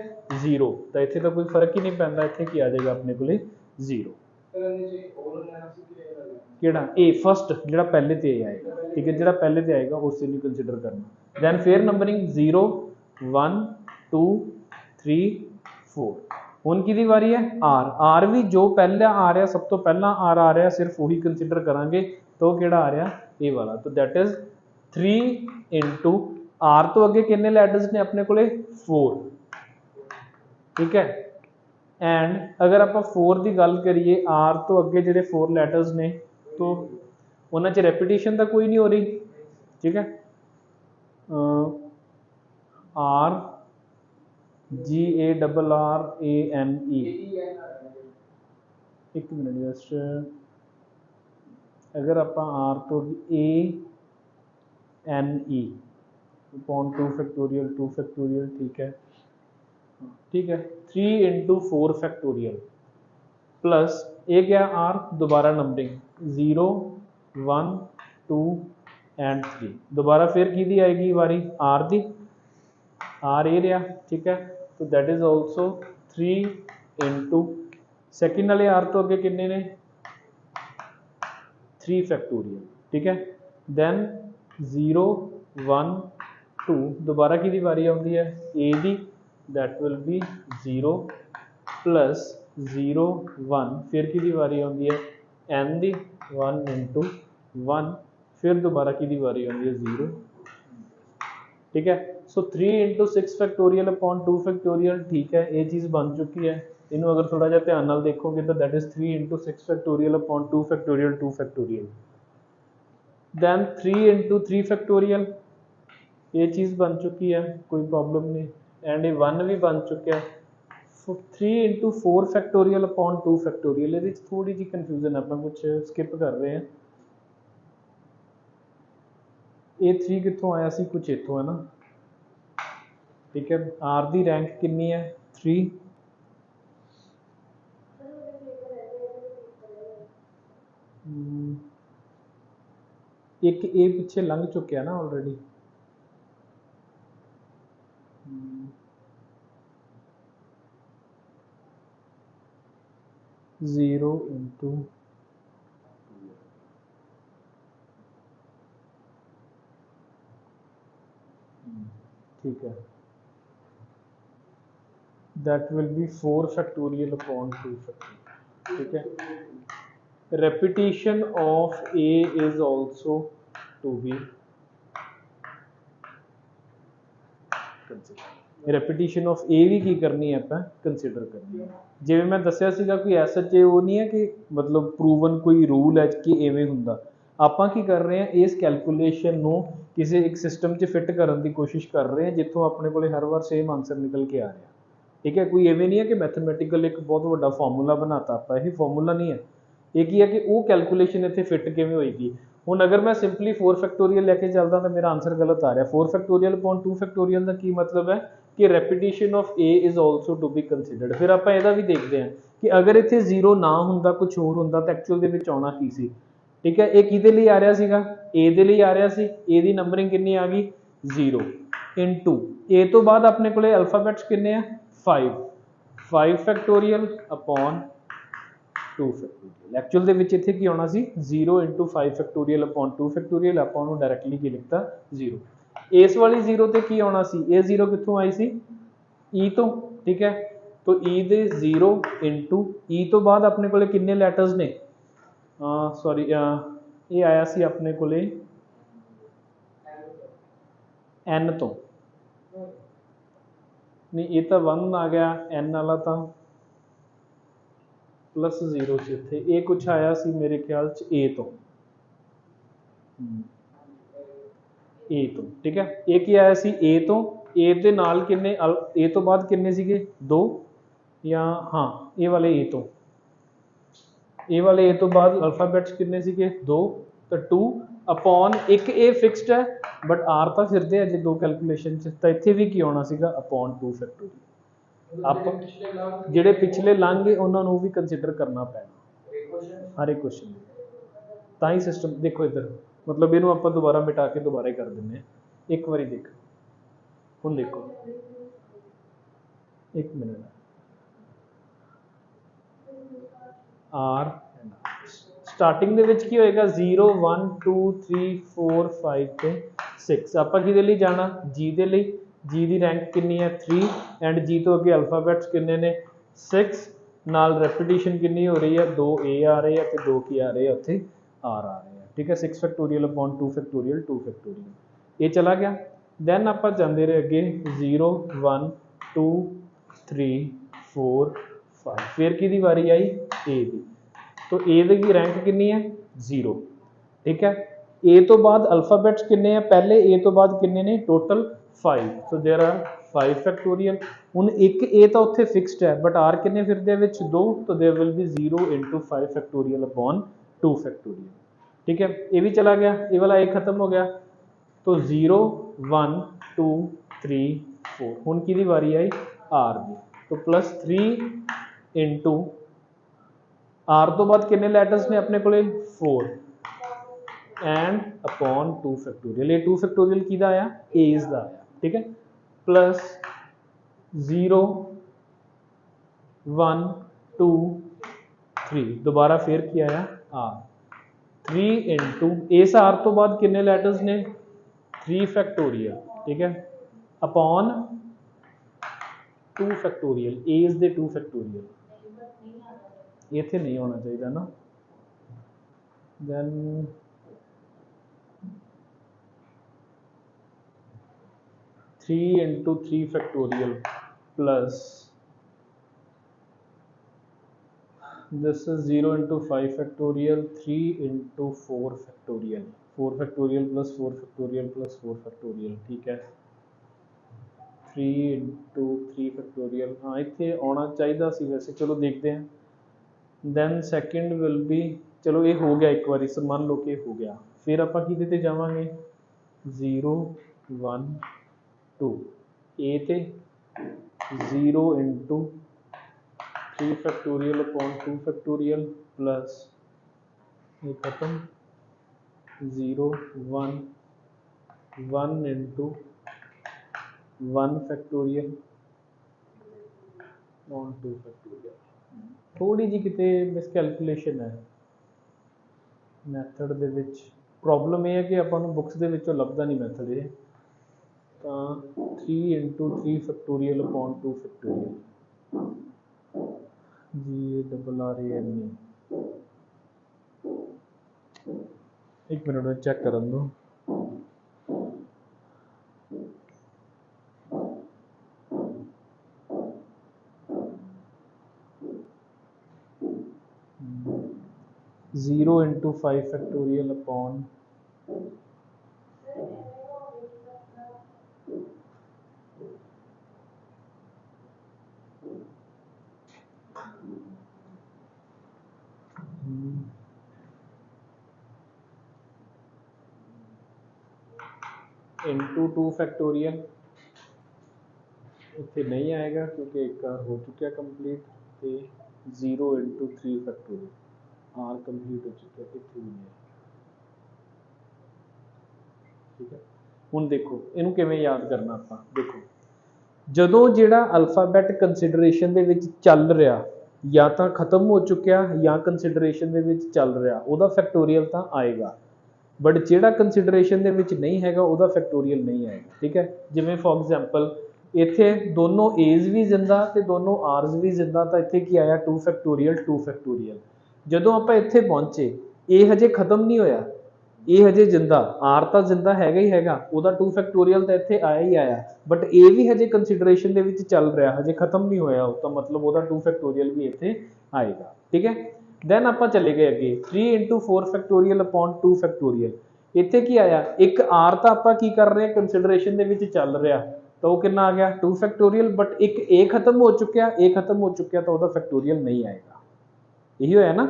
0, तो इत्थे तो कोई फर्क ही नहीं पैंदा, इत्थे की आ जाएगा अपने कोले 0। ਕਿਹੜਾ A फस्ट ਜਿਹੜਾ ਪਹਿਲੇ ਤੇ ਆਏਗਾ, ठीक है, ਜਿਹੜਾ ਪਹਿਲੇ ਤੇ ਆਏਗਾ ਉਸੇ ਨੂੰ ਕੰਸੀਡਰ ਕਰਨਾ। ਦੈਨ ਫਿਰ ਨੰਬਰਿੰਗ 0 1 2 3 4। ਹੁਣ ਕਿਹਦੀ ਵਾਰੀ ਹੈ, R ਵੀ ਜੋ ਪਹਿਲਾ ਆ ਰਿਹਾ, ਸਭ ਤੋਂ ਪਹਿਲਾਂ R ਆ ਰਿਹਾ, ਸਿਰਫ ਉਹੀ ਕੰਸੀਡਰ ਕਰਾਂਗੇ। ਤਾਂ ਕਿਹੜਾ ਆ ਰਿਹਾ, ਇਹ ਵਾਲਾ। ਤਾਂ ਦੈਟ ਇਜ਼ 3 into R ਤੋਂ ਅੱਗੇ ਕਿੰਨੇ ਲੈਟਰਸ ਨੇ ਆਪਣੇ ਕੋਲੇ, 4, ठीक है। एंड अगर आप 4 की गल करिए, R तो अगे जो 4 लैटर्स ने, तो उन्होंने रेपिटेशन तो कोई नहीं हो रही, ठीक है। R G A R A N E, एक मिनट जस्ट, अगर आप R तो A N E upon 2 factorial 2 factorial, ठीक है, ठीक है। 3 into 4 फैक्टोरियल प्लस ये क्या, R दोबारा नंबरिंग 0 1 2 एंड 3। दोबारा फिर की आएगी वारी, R दी, R ए रहा, ठीक है। तो that is also 3 into second वाले R तो अगे किन्ने ने, 3 फैक्टोरियल, ठीक है। दैन 0 1 2 दोबारा की वारी आती है, A the, that will be 0 plus 0 1, फिर की वारी आती है N दी, 1 into 1, फिर दोबारा की वारी आती है 0, ठीक है। सो 3 into 6 फैक्टोरियल अपॉन 2 फैक्टोरियल, ठीक है, ये चीज़ बन चुकी है। इनू अगर थोड़ा जिहा ध्यान नाल देखोगे तो that is 3 into 6 factorial upon 2 factorial 2 factorial. Then 3 into 3 factorial, ये चीज़ बन चुकी है, कोई प्रॉब्लम नहीं। एंड ये 1 भी बन चुका है। 3 into 4 फैक्टोरियल अपॉन 2 फैक्टोरियल, ये थोड़ी जी कन्फ्यूजन है, अपना कुछ स्किप कर रहे हैं। ये 3 कितों आया सी, कुछ इतों है ना, ठीक है। R की रैंक कितनी है, 3। एक ए पिछे लंघ चुके ना ऑलरेडी, 0 इंटू ठीक है, that will be 4 factorial upon 2 factorial. ठीक है, repetition of A is also to be repetition of A भी की करनी है ਆਪਾਂ ਕੰਸੀਡਰ ਕਰਨੀ ਹੈ। ਜਿਵੇਂ ਮੈਂ ਦੱਸਿਆ ਸੀਗਾ ਕੋਈ ਐਸਾ ਜੇ ਉਹ ਨਹੀਂ ਹੈ ਕਿ ਮਤਲਬ ਪ੍ਰੂਵਨ ਕੋਈ ਰੂਲ ਹੈ ਕਿ ਐਵੇਂ ਹੁੰਦਾ। ਆਪਾਂ ਕੀ ਕਰ ਰਹੇ ਹਾਂ, ਇਸ ਕੈਲਕੂਲੇਸ਼ਨ ਨੂੰ ਕਿਸੇ ਇੱਕ ਸਿਸਟਮ 'ਚ ਫਿੱਟ ਕਰਨ ਦੀ ਕੋਸ਼ਿਸ਼ ਕਰ ਰਹੇ ਹਾਂ ਜਿੱਥੋਂ ਆਪਣੇ ਕੋਲੇ ਹਰ ਵਾਰ ਸੇਮ ਆਨਸਰ ਨਿਕਲ ਕੇ ਆ ਰਿਹਾ। ਠੀਕ ਹੈ, ਕੋਈ ਐਵੇਂ ਨਹੀਂ ਹੈ ਕਿ ਮੈਥਮੈਟੀਕਲ ਇੱਕ ਬਹੁਤ ਵੱਡਾ ਫਾਰਮੂਲਾ ਬਣਾਤਾ ਆਪਾਂ, ਇਹ ਫਾਰਮੂਲਾ ਨਹੀਂ ਹੈ। ਇਹ ਕੀ ਹੈ ਕਿ ਉਹ ਕੈਲਕੂਲੇਸ਼ਨ ਇੱਥੇ ਫਿੱਟ ਕਿਵੇਂ ਹੋਏਗੀ। ਹੁਣ ਅਗਰ ਮੈਂ ਸਿੰਪਲੀ 4 ਫੈਕਟੋਰੀਅਲ ਲੈ ਕੇ ਚੱਲਦਾ ਤਾਂ ਮੇਰਾ ਆਨਸਰ ਗਲਤ ਆ ਰਿਹਾ। 4 ਫੈਕਟੋਰੀਅਲ ਅਪॉन 2 ਫੈਕਟੋਰੀਅਲ ਦਾ ਕੀ ਮਤਲਬ ਹੈ ਕਿ repetition of a is also to be considered. ਫਿਰ ਆਪਾਂ ਇਹਦਾ ਵੀ ਦੇਖਦੇ ਹਾਂ ਕਿ ਅਗਰ ਇੱਥੇ 0 ਨਾ ਹੁੰਦਾ, ਕੁਝ ਹੋਰ ਹੁੰਦਾ ਤਾਂ ਐਕਚੁਅਲ ਦੇ ਵਿੱਚ ਆਉਣਾ ਕੀ ਸੀ। ਠੀਕ ਹੈ, ਇਹ ਕਿਹਦੇ ਲਈ ਆ ਰਿਹਾ ਸੀਗਾ, a ਦੇ ਲਈ ਆ ਰਿਹਾ ਸੀ। a ਦੀ ਨੰਬਰਿੰਗ ਕਿੰਨੀ ਆ ਗਈ 0 ਇਨਟੂ a ਤੋਂ ਬਾਅਦ ਆਪਣੇ ਕੋਲੇ ਅਲਫਾਬੈਟਸ ਕਿੰਨੇ ਆ 5 ਫੈਕਟੋਰੀਅਲ ਅਪॉन 2 ਫੈਕਟੋਰੀਅਲ। ਐਕਚੁਅਲ ਦੇ ਵਿੱਚ ਇੱਥੇ ਕੀ ਆਉਣਾ ਸੀ 0 ਇੰਟੂ 5 ਫੈਕਟੋਰੀਅਲ ਅਪॉन 2 ਫੈਕਟੋਰੀਅਲ। ਆਪਾਂ ਉਹਨੂੰ ਡਾਇਰੈਕਟਲੀ ਕੀ ਲਿਖਤਾ 0। ਇਸ ਵਾਲੀ 0 ਤੇ ਕੀ ਆਉਣਾ ਸੀ, ਇਹ 0 ਕਿੱਥੋਂ ਆਈ ਸੀ e ਤੋਂ। ਠੀਕ ਹੈ, ਤਾਂ e ਦੇ 0 ਇੰਟੂ e ਤੋਂ ਬਾਅਦ ਆਪਣੇ ਕੋਲੇ ਕਿੰਨੇ ਲੈਟਰਸ ਨੇ, ਸੌਰੀ ਇਹ ਆਇਆ ਸੀ ਆਪਣੇ ਕੋਲੇ n ਤੋਂ, ਨਹੀਂ ਇਹ ਤਾਂ 1 ਆ ਗਿਆ, n ਵਾਲਾ ਤਾਂ प्लस 0 ਸੀ ਇੱਥੇ। ਇਹ ਕੁਛ ਆਇਆ ਸੀ ਮੇਰੇ ਖਿਆਲ ਚ a ਤੋਂ, a ਤੋਂ। ਠੀਕ ਹੈ, ਇਹ ਕੀ ਆਇਆ ਸੀ a ਤੋਂ। a ਦੇ ਨਾਲ ਕਿੰਨੇ a ਤੋਂ ਬਾਅਦ ਕਿੰਨੇ ਸੀਗੇ 2 ਜਾਂ ਹਾਂ ਇਹ ਵਾਲੇ a ਤੋਂ, ਇਹ ਵਾਲੇ a ਤੋਂ ਬਾਅਦ ਅਲਫਾਬੈਟਸ ਕਿੰਨੇ ਸੀਗੇ 2, ਤਾਂ 2 ਅਪॉन ਇੱਕ a ਫਿਕਸਡ ਹੈ ਬਟ r ਤਾਂ ਫਿਰਦੇ ਆ ਜੇ ਦੋ ਕੈਲਕੂਲੇਸ਼ਨ ਚ, ਤਾਂ ਇੱਥੇ ਵੀ ਕੀ ਆਉਣਾ ਸੀਗਾ ਅਪॉन 2 ਫੈਕਟੋਰੀਅਲ। ਆਪਾਂ ਜਿਹੜੇ ਪਿਛਲੇ ਲੰਘ ਗਏ ਉਹਨਾਂ ਨੂੰ ਵੀ ਕੰਸੀਡਰ ਕਰਨਾ ਪੈਣਾ ਹਰ ਇੱਕ ਕੁਐਸਚਨ ਤਾਂ ਹੀ ਸਿਸਟਮ। ਦੇਖੋ ਇੱਧਰ ਮਤਲਬ ਇਹਨੂੰ ਆਪਾਂ ਦੁਬਾਰਾ ਮਿਟਾ ਕੇ ਦੁਬਾਰਾ ਹੀ ਕਰ ਦਿੰਦੇ ਹਾਂ ਇੱਕ ਵਾਰੀ। ਦੇਖ ਹੁਣ ਦੇਖੋ ਇੱਕ ਮਿੰਟ, ਆਰ ਸਟਾਰਟਿੰਗ ਦੇ ਵਿੱਚ ਕੀ ਹੋਏਗਾ 0 1 2 3 4 5 ਤੇ 6। ਆਪਾਂ ਕਿਹਦੇ ਲਈ ਜਾਣਾ g ਦੇ ਲਈ, g ਦੀ ਰੈਂਕ ਕਿੰਨੀ ਹੈ 3 ਐਂਡ g ਤੋਂ ਅੱਗੇ ਅਲਫਾਬੈਟਸ ਕਿੰਨੇ ਨੇ 6 ਨਾਲ ਰੈਪੀਟੀਸ਼ਨ ਕਿੰਨੀ ਹੋ ਰਹੀ ਹੈ 2 a ਆ ਰਹੇ ਆ ਤੇ 2 ਕੀ ਆ ਰਹੇ ਆ ਉੱਥੇ r ਆ ਰਹੇ ਆ। ਠੀਕ ਹੈ, 6 ਫੈਕਟੋਰੀਅਲ ਅਪॉन 2 ਫੈਕਟੋਰੀਅਲ 2 ਫੈਕਟੋਰੀਅਲ ਇਹ ਚਲਾ ਗਿਆ। ਦੈਨ ਆਪਾਂ ਜਾਂਦੇ ਰਹੇ ਅੱਗੇ 0 1 2 3 4 5, ਫਿਰ ਕਿਹਦੀ ਵਾਰੀ ਆਈ a ਦੀ। तो a की रैंक कितनी है 0। ठीक है, a तो बाद अल्फाबेट्स कितने हैं पहले a तो बाद कितने ने total 5, so there are 5 factorial. ਹੁਣ ਇੱਕ a ਤਾਂ ਉੱਥੇ ਫਿਕਸਡ ਹੈ ਬਟ r ਕਿੰਨੇ ਫਿਰਦੇ ਵਿੱਚ 2, तो there will be 0 into 5 factorial upon 2 factorial. ठीक है, ये भी चला गया, ये वाला a खत्म हो गया। तो 0 1 2 3 4 ਹੁਣ ਕਿਹਦੀ ਵਾਰੀ ਆਈ r ਦੀ। तो +3 into r ਤੋਂ ਬਾਅਦ ਕਿੰਨੇ ਲੈਟਰਸ ਨੇ ਆਪਣੇ ਕੋਲੇ 4 ਐਂਡ ਅਪॉन 2 ਫੈਕਟੋਰੀਅਲ। ਇਹ 2 ਫੈਕਟੋਰੀਅਲ ਕਿਹਦਾ ਆਇਆ a's ਦਾ ਆਇਆ। ਠੀਕ ਹੈ, ਪਲੱਸ 0 1 2 3 ਦੁਬਾਰਾ ਫਿਰ ਕੀ ਆਇਆ r 3 into ਇਸ r ਤੋਂ ਬਾਅਦ ਕਿੰਨੇ ਲੈਟਰਸ ਨੇ 3 ਫੈਕਟੋਰੀਅਲ। ਠੀਕ ਹੈ, ਅਪॉन 2 ਫੈਕਟੋਰੀਅਲ a's ਦੇ 2 ਫੈਕਟੋਰੀਅਲ। ਇੱਥੇ ਨਹੀਂ ਹੋਣਾ ਚਾਹੀਦਾ ਨਾ। Then three into 3 factorial plus this is 0 into 5 factorial 3 into 4 factorial 4 factorial plus 4 factorial plus 4 factorial. ठीक है, 3 इंटू 3 फैक्टोरियल हाँ इतने आना चाहिए सी वैसे, चलो देखते हैं। then second will be चलो ये हो गया एक बार मान लो कि हो गया। फिर आप कि जावांगे 0 1 2 a ते 0 into 3 factorial upon 2 factorial plus ये खत्म 0 1 1 into 1 फैक्टोरियल अपॉन 2 फैक्टोरियल। थोड़ी जी किते मिसकैलकुलेशन है मैथड ਦੇ ਵਿੱਚ प्रॉब्लम ये है कि ਆਪਾਂ ਨੂੰ ਬੁੱਕਸ ਦੇ ਵਿੱਚੋਂ ਲੱਭਦਾ ਨਹੀਂ ਮੈਥਡ ਇਹ ਤਾਂ 3 into 3 factorial upon 2 factorial G double R A N A एक मिनट में चेक कर दो 0 into 5 factorial upon into 2 factorial इतने नहीं आएगा क्योंकि एक हो चुका कंप्लीट तो 0 into 3 factorial आर कंप्लीट हो चुका है इतने भी नहीं ठीक है ਹੁਣ ਦੇਖੋ ਇਹਨੂੰ ਕਿਵੇਂ ਯਾਦ ਕਰਨਾ ਆਪਾਂ ਦੇਖੋ ਜਦੋਂ ਜਿਹੜਾ ਅਲਫਾਬੈਟ ਕੰਸੀਡਰੇਸ਼ਨ ਦੇ ਵਿੱਚ ਚੱਲ ਰਿਹਾ ਜਾਂ ਤਾਂ ਖਤਮ ਹੋ ਚੁੱਕਿਆ ਜਾਂ ਕੰਸੀਡਰੇਸ਼ਨ ਦੇ ਵਿੱਚ ਚੱਲ ਰਿਹਾ ਉਹਦਾ ਫੈਕਟੋਰੀਅਲ ਤਾਂ ਆਏਗਾ ਬਟ ਜਿਹੜਾ ਕੰਸੀਡਰੇਸ਼ਨ ਦੇ ਵਿੱਚ ਨਹੀਂ ਹੈਗਾ ਉਹਦਾ ਫੈਕਟੋਰੀਅਲ ਨਹੀਂ ਆਏਗਾ ਠੀਕ ਹੈ ਜਿਵੇਂ ਫॉर ਐਗਜ਼ਾਮਪਲ ਇੱਥੇ ਦੋਨੋਂ a's ਵੀ ਜ਼ਿੰਦਾ ਤੇ ਦੋਨੋਂ r's ਵੀ ਜ਼ਿੰਦਾ ਤਾਂ ਇੱਥੇ ਕੀ ਆਇਆ 2 ਫੈਕਟੋਰੀਅਲ ਜਦੋਂ ਆਪਾਂ ਇੱਥੇ ਪਹੁੰਚੇ ਇਹ ਹਜੇ ਖਤਮ ਨਹੀਂ ਹੋਇਆ ਇਹ ਹਜੇ ਜ਼ਿੰਦਾ r ਤਾਂ ਜ਼ਿੰਦਾ ਹੈਗਾ ਹੀ ਹੈਗਾ ਉਹਦਾ 2 ਫੈਕਟੋਰੀਅਲ ਤਾਂ ਇੱਥੇ ਆਇਆ ਹੀ ਆਇਆ ਬਟ ਇਹ ਵੀ ਹਜੇ ਕੰਸੀਡਰੇਸ਼ਨ ਦੇ ਵਿੱਚ ਚੱਲ ਰਿਹਾ ਹਜੇ ਖਤਮ ਨਹੀਂ ਹੋਇਆ ਉਹ ਤਾਂ ਮਤਲਬ ਉਹਦਾ 2 ਫੈਕਟੋਰੀਅਲ ਵੀ ਇੱਥੇ ਆਏਗਾ ਠੀਕ ਹੈ ਦੈਨ ਆਪਾਂ ਚਲੇ ਗਏ ਅੱਗੇ 3 into 4 factorial upon 2 factorial ਇੱਥੇ ਕੀ ਆਇਆ ਇੱਕ r ਤਾਂ ਆਪਾਂ ਕੀ ਕਰ ਰਹੇ ਹਾਂ ਕੰਸੀਡਰੇਸ਼ਨ ਦੇ ਵਿੱਚ ਚੱਲ ਰਿਹਾ ਤਾਂ ਉਹ ਕਿੰਨਾ ਆ ਗਿਆ 2 factorial ਬਟ ਇੱਕ a ਖਤਮ ਹੋ ਚੁੱਕਿਆ ਤਾਂ ਉਹਦਾ ਫੈਕਟੋਰੀਅਲ ਨਹੀਂ ਆਏਗਾ ਇਹੀ ਹੋਇਆ ਨਾ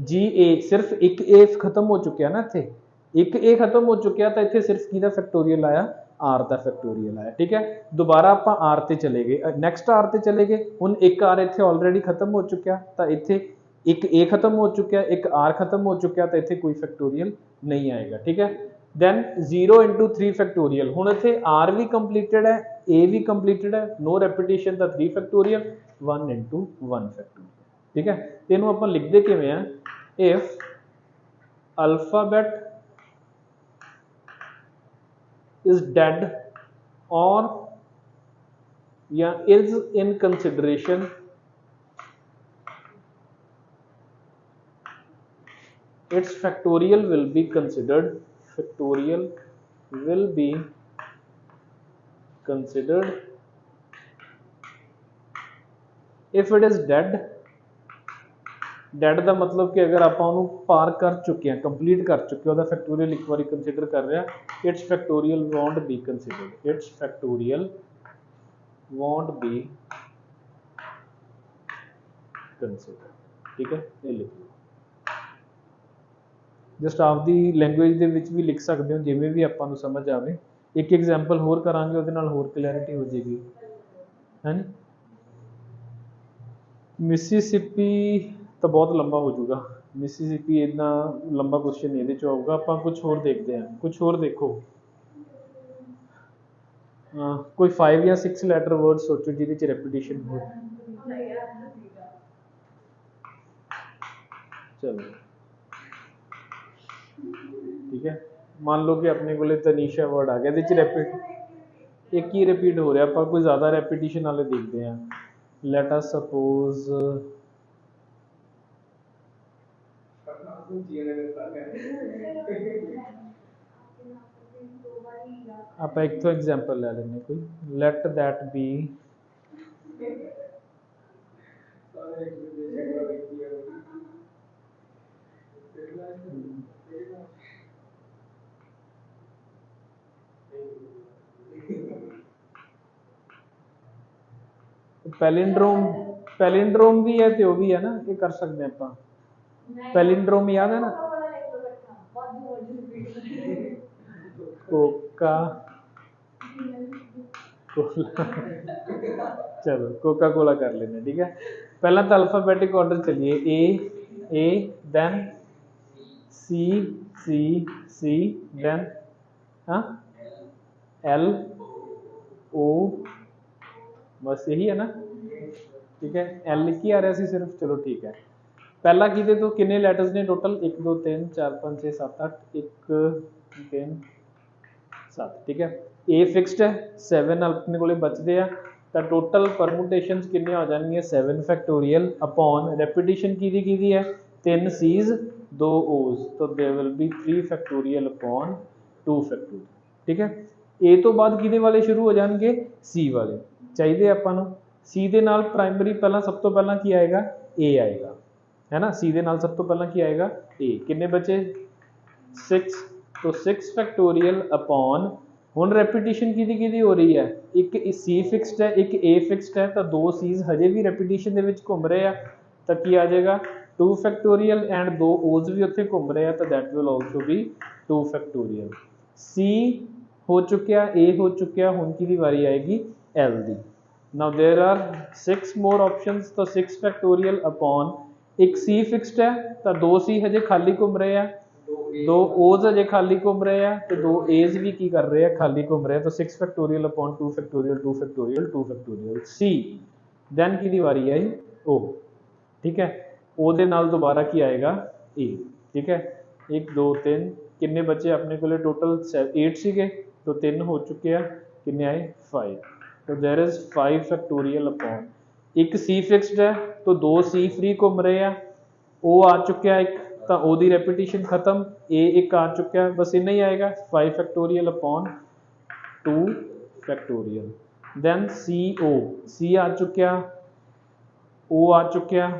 ਜੀ a ਸਿਰਫ ਇੱਕ a ਖਤਮ ਹੋ ਚੁੱਕਿਆ ਨਾ ਇੱਥੇ ਇੱਕ a ਖਤਮ ਹੋ ਚੁੱਕਿਆ ਤਾਂ ਇੱਥੇ ਸਿਰਫ ਕਿਹਦਾ ਫੈਕਟੋਰੀਅਲ ਆਇਆ r ਦਾ ਫੈਕਟੋਰੀਅਲ ਆਇਆ ਠੀਕ ਹੈ ਦੁਬਾਰਾ ਆਪਾਂ r ਤੇ ਚਲੇ ਗਏ ਨੈਕਸਟ r ਤੇ ਚਲੇ ਗਏ ਹੁਣ ਇੱਕ r ਇੱਥੇ ਆਲਰੇਡੀ ਖਤਮ ਹੋ ਚੁੱਕਿਆ ਤਾਂ ਇੱਥੇ ਇੱਕ a ਖਤਮ ਹੋ ਚੁੱਕਿਆ ਇੱਕ r ਖਤਮ ਹੋ ਚੁੱਕਿਆ ਤਾਂ ਇੱਥੇ ਕੋਈ ਫੈਕਟੋਰੀਅਲ ਨਹੀਂ ਆਏਗਾ ਠੀਕ ਹੈ then 0 into 3 factorial ਹੁਣ ਇੱਥੇ r ਵੀ ਕੰਪਲੀਟਡ ਹੈ a ਵੀ ਕੰਪਲੀਟਡ ਹੈ no repetition ਦਾ 3 factorial 1 into 1 factorial ਠੀਕ ਹੈ ਤੇ ਇਹਨੂੰ ਆਪਾਂ ਲਿਖਦੇ ਕਿਵੇਂ ਆ if alphabet is dead or is in consideration its factorial will be considered if it is dead ਦਾ ਮਤਲਬ ਕਿ ਅਗਰ ਆਪਾਂ ਉਹਨੂੰ ਪਾਰ ਕਰ ਚੁੱਕੇ ਹਾਂ ਕੰਪਲੀਟ ਕਰ ਚੁੱਕੇ ਉਹਦਾ ਫੈਕਟੋਰੀਅਲ ਇੱਕ ਵਾਰੀ ਕੰਸੀਡਰ ਕਰ ਰਿਹਾ its factorial won't be considered ਠੀਕ ਹੈ ਇਹ ਲਿਖ ਲਓ ਜਸਟ ਆਪਦੀ ਲੈਂਗੁਏਜ ਦੇ ਵਿੱਚ ਵੀ ਲਿਖ ਸਕਦੇ ਹੋ ਜਿਵੇਂ ਵੀ ਆਪਾਂ ਨੂੰ ਸਮਝ ਆਵੇ ਇੱਕ ਐਗਜ਼ਾਮਪਲ ਹੋਰ ਕਰਾਂਗੇ ਉਹਦੇ ਨਾਲ ਹੋਰ ਕਲੈਰਿਟੀ ਹੋ ਜਾਏਗੀ ਹਾਂਜੀ ਮਿਸੀਸਿਪੀ ਤਾਂ ਬਹੁਤ ਲੰਬਾ ਹੋ ਜਾਊਗਾ ਮਿਸੀਸਿਪੀ ਇੰਨਾ ਲੰਬਾ ਕੁਐਸਚਨ ਇਹਦੇ ਚ ਆਊਗਾ ਆਪਾਂ ਕੁਝ ਹੋਰ ਦੇਖਦੇ ਹਾਂ ਕੁਝ ਹੋਰ ਦੇਖੋ ਕੋਈ 5 ਜਾਂ 6 ਲੈਟਰ ਵਰਡ ਸੋਚੋ ਜਿਹਦੇ ਚ ਰੈਪੀਟੀਸ਼ਨ ਹੋ ਚਲੋ ठीक है मान लो कि अपने को तनीशा वर्ड आ गया ਇਹਦੇ ਚ एक ही रिपीट हो रहा ਆਪਾਂ कोई ज़्यादा रेपीटिशन वाले देखते हैं let us suppose आप एक तो एग्जांपल ले लेंगे कोई let that be पैलिंड्रोम भी है तो भी है ना ये कर सकते हैं आप पैलिंड्रोम याद है ना कोका कोला चलो कोका कोला कर लेने ठीक है पहला तो अल्फाबेटिक ऑर्डर चलिए ए देन सी देन हाँ एल ओ बस यही है ना ठीक है एल की आ रहा सी सिर्फ, चलो ठीक है। पहला किदे तो किन्ने लैटर्स ने टोटल 1 2 3 4 5 6 7 8 1 3 7 ठीक है। ए फिक्स्ड है 7 अपने कोले बचते हैं तो टोटल परमुटेशंस किन्ने हो जाएंगे 7 फैक्टोरियल अपॉन रेपिटेशन की है 3 सीज 2 ओज तो there will be 3 factorial upon 2 factorial ठीक है। ए तो बाद किदे वाले शुरू हो जाएंगे सी वाले चाहिए ਆਪਾਂ ਨੂੰ सी ਦੇ ਨਾਲ ਪ੍ਰਾਇਮਰੀ ਪਹਿਲਾਂ ਸਭ ਤੋਂ ਪਹਿਲਾਂ ਕੀ ਆਏਗਾ ए आएगा है ना सी ਦੇ ਨਾਲ ਸਭ ਤੋਂ ਪਹਿਲਾਂ ਕੀ ਆਏਗਾ ए किन्ने बचे 6 तो 6 फैक्टोरियल अपॉन ਹੁਣ ਰੈਪੀਟੀਸ਼ਨ ਕਿਹਦੀ ਹੋ ਰਹੀ ਹੈ ਇੱਕ C ਫਿਕਸਡ ਹੈ ਇੱਕ A ਫਿਕਸਡ ਹੈ ਤਾਂ ਦੋ C's ਹਜੇ ਵੀ ਰੈਪੀਟੀਸ਼ਨ ਦੇ ਵਿੱਚ ਘੁੰਮ ਰਹੇ ਆ ਤਾਂ ਕੀ ਆ ਜਾਏਗਾ 2 ਫੈਕਟੋਰੀਅਲ ਐਂਡ ਦੋ O's ਵੀ ਉੱਥੇ ਘੁੰਮ ਰਹੇ ਆ ਤਾਂ that will also be 2 factorial C ਹੋ ਚੁੱਕਿਆ A ਹੋ ਚੁੱਕਿਆ ਹੁਣ ਕਿਹਦੀ ਵਾਰੀ ਆਏਗੀ L the now there are 6 more options तो 6 फैक्टोरियल अपॉन एक C फिक्स्ड है तो दो C हजे खाली घूम रहे हैं दो O's हजे खाली घूम रहे हैं तो दो A's भी की कर रहे हैं खाली घूम रहे हैं तो 6 factorial upon 2 factorial 2 factorial 2 factorial C then की वारी आई O ठीक है O दे नाल दोबारा की आएगा A ठीक है 1 2 3 किन्ने बचे अपने को टोटल 8 सीगे तो 3 हो चुके हैं किन्ने आए 5 तो देयर इज 5 फैक्टोरियल अपॉन एक C फिक्स्ड है तो दो C फ्री घूम रहे हैं O आ चुका है एक तो O दी रेपिटेशन खत्म A एक आ चुका है बस इतना ही आएगा 5 factorial upon 2 factorial then CO C आ चुका O आ चुका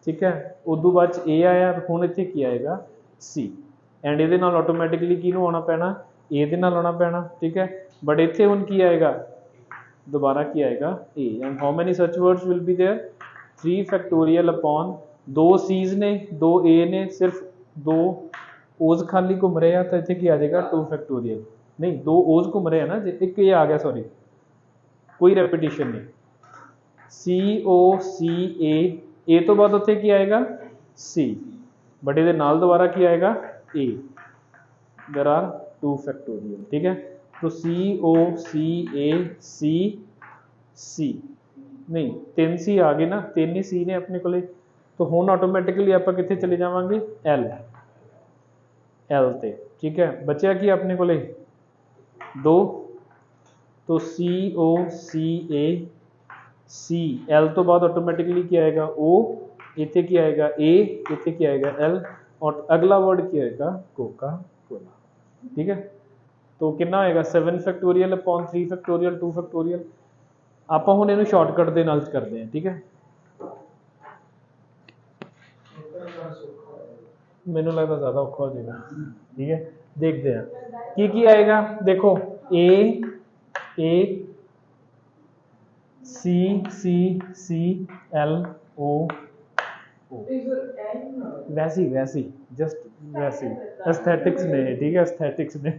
ठीक है उदू बाद A आया हुण इत्थे की आएगा C एंड इहदे नाल ऑटोमैटिकली किहनूं आउणा पैना A दे नाल आउणा पैना ठीक है बट इत्थे हुण की आएगा दोबारा की आएगा A and how many such words will be there 3 factorial upon दो C's ने दो A ने सिर्फ दो O's खाली घूम रहे हैं तो इत्थे की आ जाएगा 2 फैक्टोरियल नहीं दो O's घूम रहे हैं ना एक ये आ गया सॉरी कोई रेपिटेशन नहीं C O C A तो बाद उत्थे की आएगा C बट इहदे नाल दोबारा की आएगा A देयर आर 2 फैक्टोरियल ठीक है तो C O C A C C नहीं 3 C आ गए ना 3 ही C ने अपने को तो हुण ऑटोमैटिकली आप कित्थे चले जावांगे L ते ठीक है बचा की अपने को 2 तो C O C A C L तो बाद ऑटोमैटिकली क्या आएगा O इत्थे की आएगा A इत्थे की आएगा L और अगला वर्ड क्या आएगा कोका कोला ठीक है तो कितना आएगा 7 फैक्टोरियल अपॉन 3 फैक्टोरियल 2 फैक्टोरियल आप हुण इहनूं शॉर्टकट दे नाल करदे हैं ठीक है मैनूं लगदा ज़्यादा औखा हो जाएगा ठीक है देखते हैं की आएगा देखो A C C C L O O वैसी जस्ट वैसी एस्थेटिक्स ने ठीक है एस्थेटिक्स ने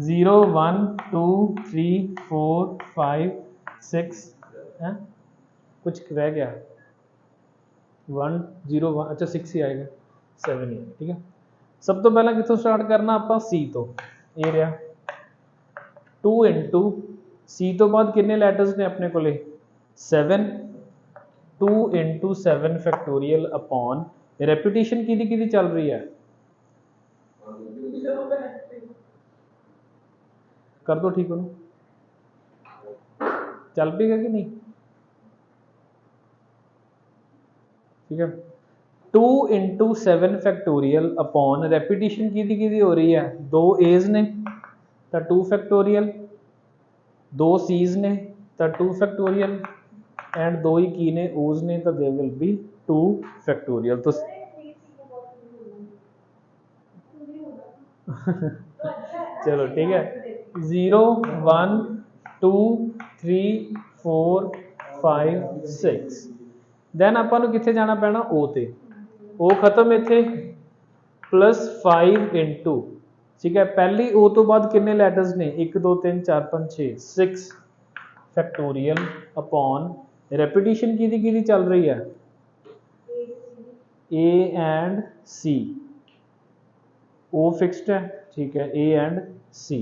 0 1 2 3 4 5 6 है कुछ रह गया 1 0 1 अच्छा 6 ही आएगा 7 ही है ठीक है सब तो पहला कितों स्टार्ट करना आप C तो ये रहा 2 इंटू C तो बाद कितने लैटर्स ने अपने को 7 2 इंटू 7 फैक्टोरियल अपॉन रेपिटेशन की चल रही है कर दो ठीक हो चल पेगा कि नहीं ठीक है 2 इंटू 7 फैक्टोरियल अपॉन रेपिटेशन की हो रही है दो A's ने तो 2 फैक्टोरियल दो C's ने तो 2 फैक्टोरियल एंड दो ही की ने O's ने तो देयर विल बी 2 फैक्टोरियल तो चलो ठीक है 0 1 2 3 4 5 6 दैन आपां नूं कित्थे जाना पैना O ते O खत्म इत्थे प्लस 5 इंटू ठीक है पहली O तो बाद कितने लैटर्स ने 1 2 3 4 5 6 6 फैक्टोरियल अपॉन रेपिटेशन की चल रही है A and C O fixed है ठीक है A एंड C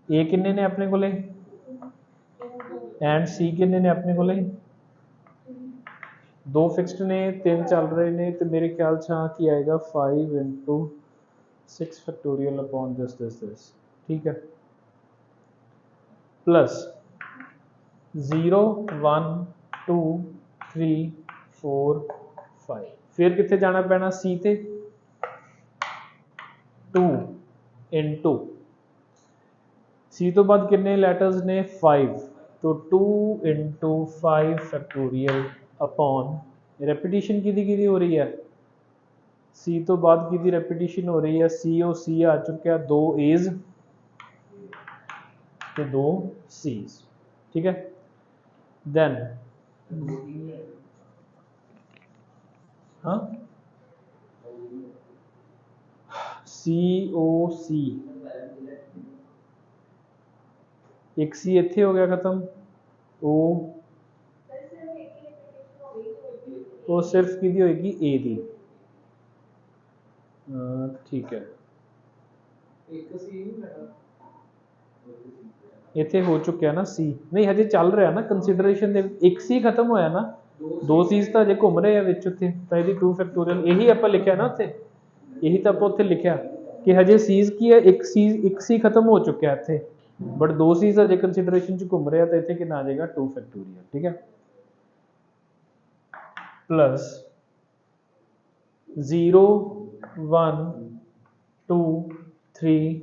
A किन्ने ने अपने को एंड C किन्ने ने अपने को दो फिक्स्ड ने, तीन चल रहे ने, तो मेरे ख्याल से हाँ की आएगा 5 इंटू 6 फैक्टोरियल अपॉन दिस, ठीक है, प्लस 0 1 2 3 4 5, फिर कितने जाना पैना सी ते 2 इंटू सी तो बाद कितने लैटर्स ने 5, तो 2 इंटू 5 फैक्टोरियल अपॉन रेपिटेशन की हो रही है, सी तो बाद की रेपिटेशन हो रही है, सी ओ सी आ चुका है, दो एज तो दो सीज, ठीक है। देन हाँ सी ओ सी, एक सी इत्थे हो गया खत्म, ओ वो सिर्फ की होएगी ए दी, ठीक है, इतने हो चुके ना सी, नहीं हजे चल रहा ना कंसीडरेशन दे, एक सी खत्म होया ना, दो सीज तो हजे घूम रहे हैं विच उत्थे, तो यदि 2 फैक्टोरियल यही आपां लिखिया ना उत्थे, यही तो आपां उत्थे लिखिया कि हजे सीज की है, एक सी खत्म हो चुका है इत्थे, बट दो सीज हजे कंसीडरेशन च घूम रहे हैं, तो इत्थे कितना आ जाएगा 2 फैक्टोरियल, ठीक है, प्लस 0 1 2 3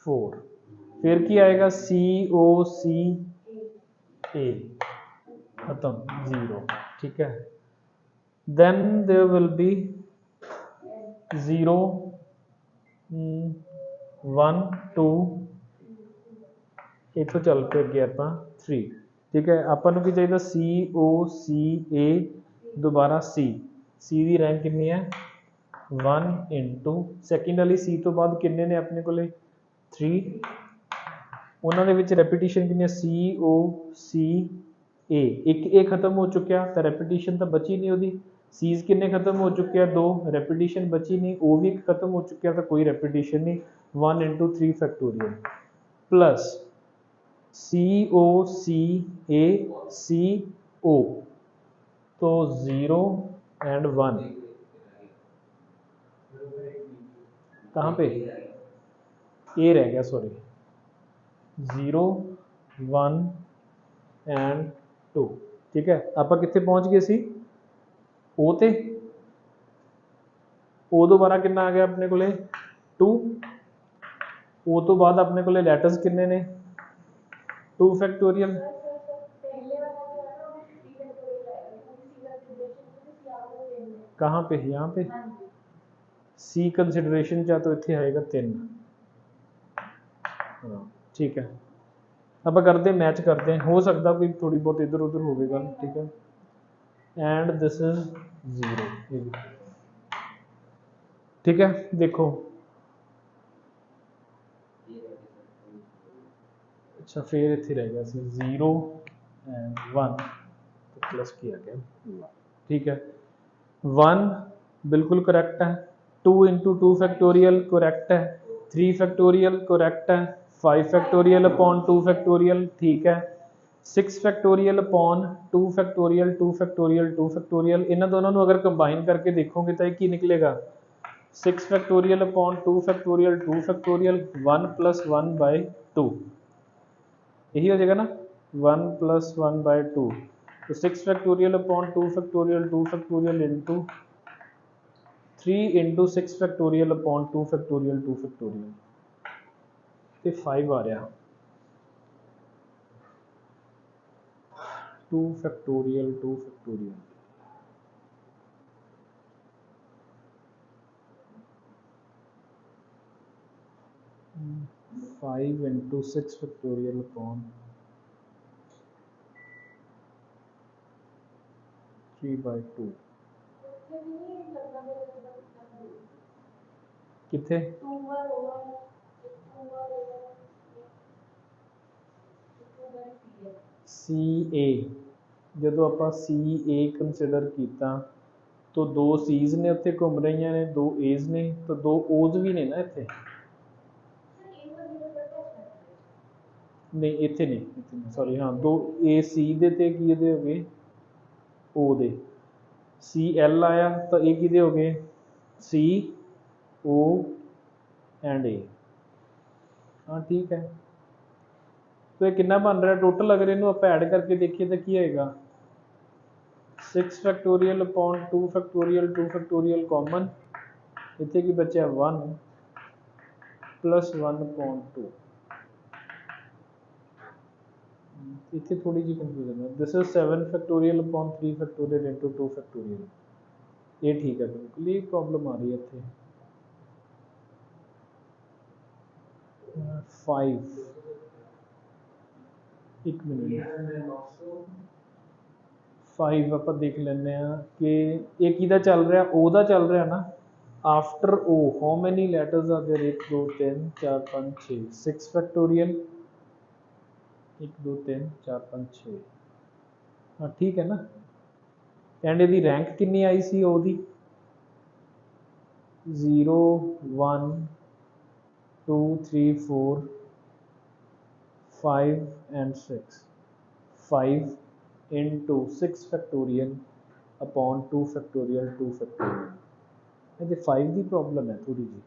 4, फिर की आएगा सी ओ सी ए खत्म 0, ठीक है, देन देयर विल बी 0 1 2 इथों चल पे अगे आप 3, ठीक है, अपन की चाहिए सी ओ सी ए दोबारा सी की रैंक कितनी है 1 इंटू सैकेंड वाली सी तो बाद किन्ने ने अपने को 3, उन्होंने विच रेपिटेशन कितनी सी ओ सी ए, एक ए खत्म हो चुका तो रेपिटेशन तो बची नहीं होती, सीज किन्ने खत्म हो चुके हैं 2, रेपिटेशन बची नहीं, ओ भी खत्म हो चुका तो कोई रेपिटेशन नहीं, 1 इंटू 3 फैक्टोरियल प्लस सी ओ सी ए सी ओ, तो 0 एंड 1 कहाँ पे ए रह गया, सॉरी 0 1 एंड 2, ठीक है, आप कितने पहुंच गए सी ओ ते, ओ दोबारा कितना आ गया अपने को 2, ओ तो बाद अपने को लैटर्स कितने ने 2 फैक्टोरियल, कहाँ पे यहाँ पे सी कंसिडरेशन चाह तो इतने आएगा 3, ठीक है, अब करते हैं मैच करते हैं, हो सकता कोई थोड़ी बहुत इधर उधर होगा, ठीक है, एंड दिस इज 0, ठीक है, देखो अच्छा फिर इतने रह गया 0 एंड 1 तो प्लस किया गया, ठीक है, 1 बिल्कुल करेक्ट है, 2 इंटू 2 फैक्टोरियल करेक्ट है, 3 फैक्टोरियल करेक्ट है, 5 फैक्टोरियल अपॉन 2 फैक्टोरियल ठीक है, 6 factorial upon 2 factorial 2 factorial 2 factorial, इन दोनों को अगर कंबाइन करके देखोगे तो की निकलेगा 6 factorial upon 2 factorial 2 factorial 1 plus 1 by 2, यही हो जाएगा ना 1 प्लस 1 बाई 2, तो 6 factorial upon 2 factorial into 3 into 6 factorial upon 2 factorial तो 5 आ रहा 2 फैक्टोरियल 5 इंटू 6 फैक्टोरियल अपॉन 3/2 कितने सी ए, जो आप सी ए कंसिडर किया तो दो सीज ने उत्थे घूम रही ने, दो एज ने, तो दो ओज भी ने ना इत्थे, नहीं इत्थे नहीं सॉरी हाँ, दो ए सी दे ते की दे हो गए ओ दे, सी एल आया तो ये किदे हो गए सी ओ एंड ए। हाँ ठीक है, तो ये कितना बन रहा है टोटल, अगर इन्हों आप ऐड करके देखिए तो की आएगा 6 factorial upon 2 factorial 2 factorial common, इतने की बचा 1 प्लस 1 अपॉन 2। इतने थोड़ी जी कंफ्यूजन है, this is 7 factorial upon 3 factorial into 2 factorial, ये ठीक है बिल्कुल, ये प्रॉब्लम आ रही है इतने 5 एक मिनट 5 आप देख लेने कि एक किदा चल रहा ओ दा चल रहा ना, after O how many letters are there 1 2 3 4 5 6 6 factorial 1 2 3 4 5 6। हाँ ठीक है ना, एंड यदि रैंक कितनी आई सी ओ दी 0 1 2 3 4 5 and 6, 5 into 6 factorial upon 2 factorial 2 factorial, ये 5 की प्रॉब्लम है थोड़ी जी।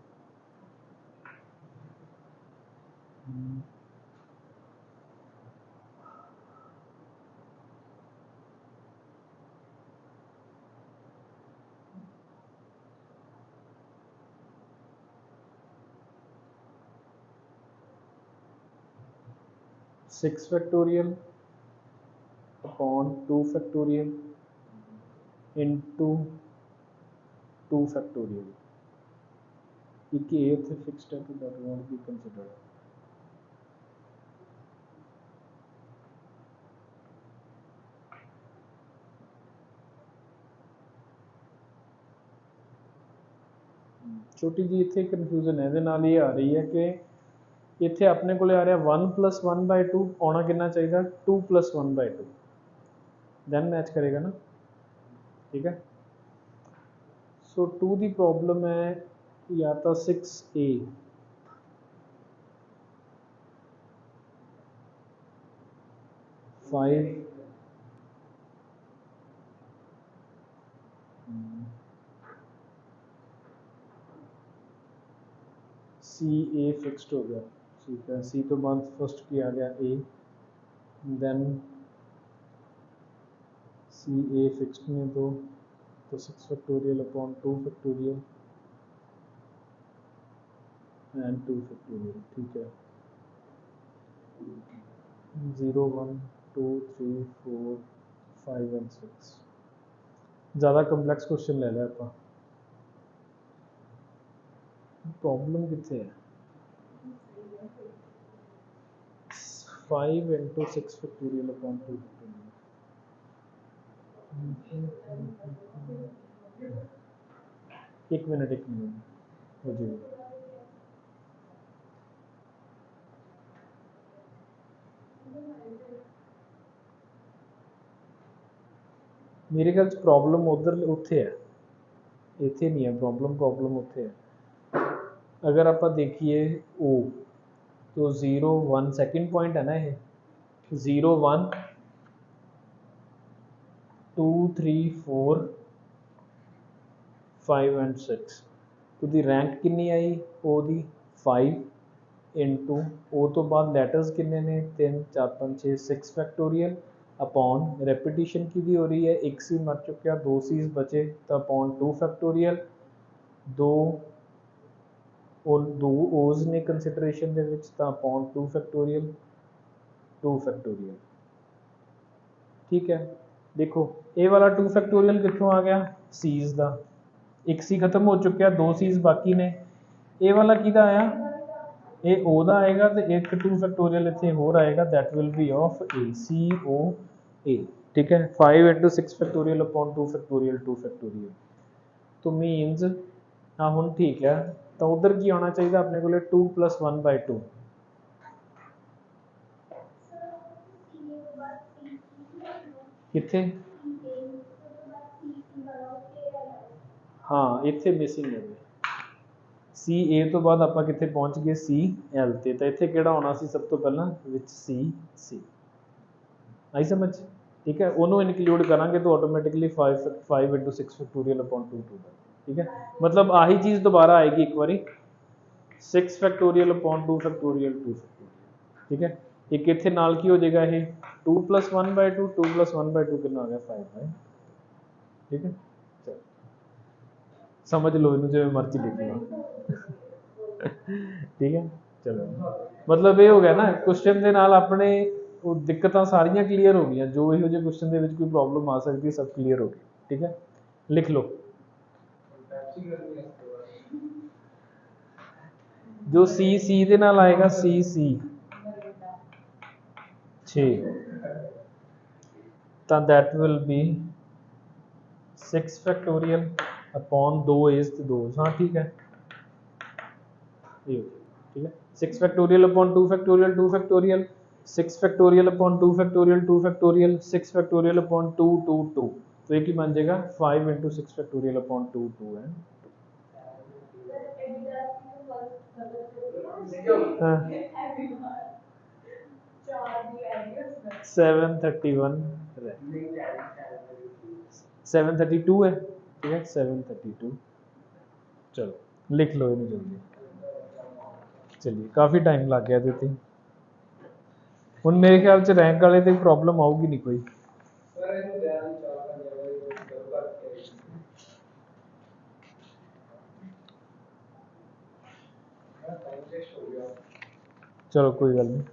Six factorial upon 2 factorial into 2 factorial, ये थे फिक्स्ड है तो दैट वोंट बी कंसीडर्ड। छोटी जी इतने कन्फ्यूजन है ये आ रही है कि इतने अपने को आ रहा 1 प्लस 1 बाय 2 आना कितना चाहिए 2 प्लस 1 बाय 2, देन मैच करेगा ना, ठीक है। सो 2 की प्रॉब्लम है या तो 6a 5 सी ए फिक्स्ड हो गया, ठीक है। सी तो बाद फर्स्ट किया गया ए, देन सी ए फिक्स्ड में तो 6 factorial upon 2 factorial and 2 factorial, ठीक है। 0 1 2 3 4 5 एंड 6, ज़्यादा कम्प्लैक्स क्वेश्चन ले लिया आप, प्रॉब्लम कितने है 5 इंटू 6 फैक्टोरियल अपॉन 2 फैक्टोरियल, एक मिनट हो जाएगा। मेरे ख्याल प्रॉब्लम उधर उत्थे है, इतने नहीं है प्रॉब्लम उत्थे है। अगर आप देखिए ओ तो 0 1 सेकंड पॉइंट है ना, ये 0 1 2 3 4 5 एंड 6, तो दी रैंक कितनी आई ओ दी 5 इंटू ओ तो बाद लैटर्स कितने ने 3 4 5 6 6 फैक्टोरियल अपॉन रेपिटिशन की भी हो रही है, एक सी मर चुका 2 सीज बचे तो अपॉन 2 फैक्टोरियल, दो और 2 ओज ने कंसिडरेशन ਦੇ ਵਿੱਚ ਤਾਂ अपॉन 2 फैक्टोरियल 2 फैक्टोरियल, ठीक है। देखो ये वाला 2 फैक्टोरियल कितों आ गया सीज का, एक सी खत्म हो चुका 2 सीज बाकी ने, ये वाला किदा आया ये ओ दा आएगा तो एक 2 फैक्टोरियल इतने होर आएगा दैट विल बी ऑफ ए सी ओ ए, ठीक है। 5 into 6 factorial upon 2 factorial 2 factorial, तो मीनस हाँ हूँ ठीक है, तो उधर की आना चाहिए अपने को 2 प्लस 1 बाय 2, कितने हाँ इतने मिसिंग है सी ए तो बाद आप कितने पहुँच गए सी एल ते, तो इतने केड़ा होना सी सब तो पहला विच सी सी, आई समझ। ठीक है, ਉਹਨੂੰ ਇਨਕਲੂਡ ਕਰਾਂਗੇ तो ਆਟੋਮੈਟਿਕਲੀ 5 into 6 फैक्टोरियल अपॉन 2 ठीक है, मतलब आही चीज़ दोबारा आएगी एक बारी 6 फैक्टोरियल अपॉन 2 फैक्टोरियल 2 फैक्टोरियल ठीक है। एक इत्थे नाल की हो जाएगा ये 2 + 1/2 2 + 1/2 कितना आ गया 5 ठीक है। चलो समझ लो इन्हों जिवें मर्जी लिख लो ठीक है। चलो मतलब ये हो गया ना क्वेश्चन के नाल अपने वो दिक्कतां सारियां क्लीयर हो गई, जो इहो ਜਿਹੇ क्वेश्चन ਦੇ ਵਿੱਚ कोई प्रॉब्लम आ सकती है सब क्लीयर हो गई ठीक है। लिख लो जो सी ਦੇ ਨਾਲ ਆਏਗਾ सी 6 ਤਾਂ that will be 6 factorial upon 2 is 2 हाँ ठीक है ये ठीक है। 6 factorial upon 2 factorial 2 factorial 6 factorial upon 2 factorial 2 factorial 6 factorial upon 2 2 2 तो एक ही बन जाएगा 5 into 6 फैक्टोरियल अपॉन 2 2 and 731 732 है ठीक है 732 चलो लिख लो इन्हें जल्दी। चलिए काफ़ी टाइम लग गया देते हुण मेरे ख्याल से रैंक वाले तो प्रॉब्लम आऊगी नहीं कोई। चलो कोई गल नहीं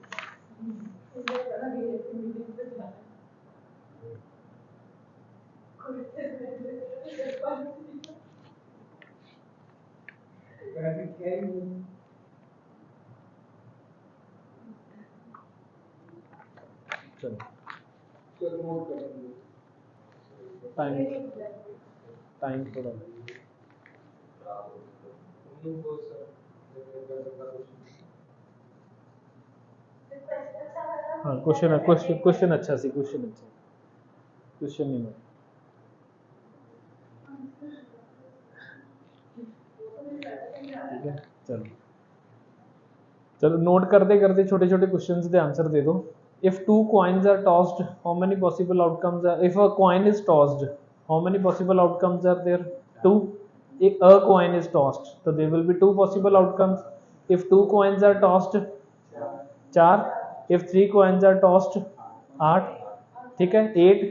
चलो टाइम टाइम थोड़ा हाँ क्वेश्चन अच्छा सी क्वेश्चन नहीं है ठीक है। चलो चलो नोट करते करते छोटे छोटे क्वेश्चंस के आंसर दे दो। If 2 coins are tossed, how many possible outcomes are? If a coin is tossed, how many possible outcomes are there? 2. If a coin is tossed, so there will be 2 possible outcomes. If 2 coins are tossed, 4. If 3 coins are tossed, 8 ठीक है 8।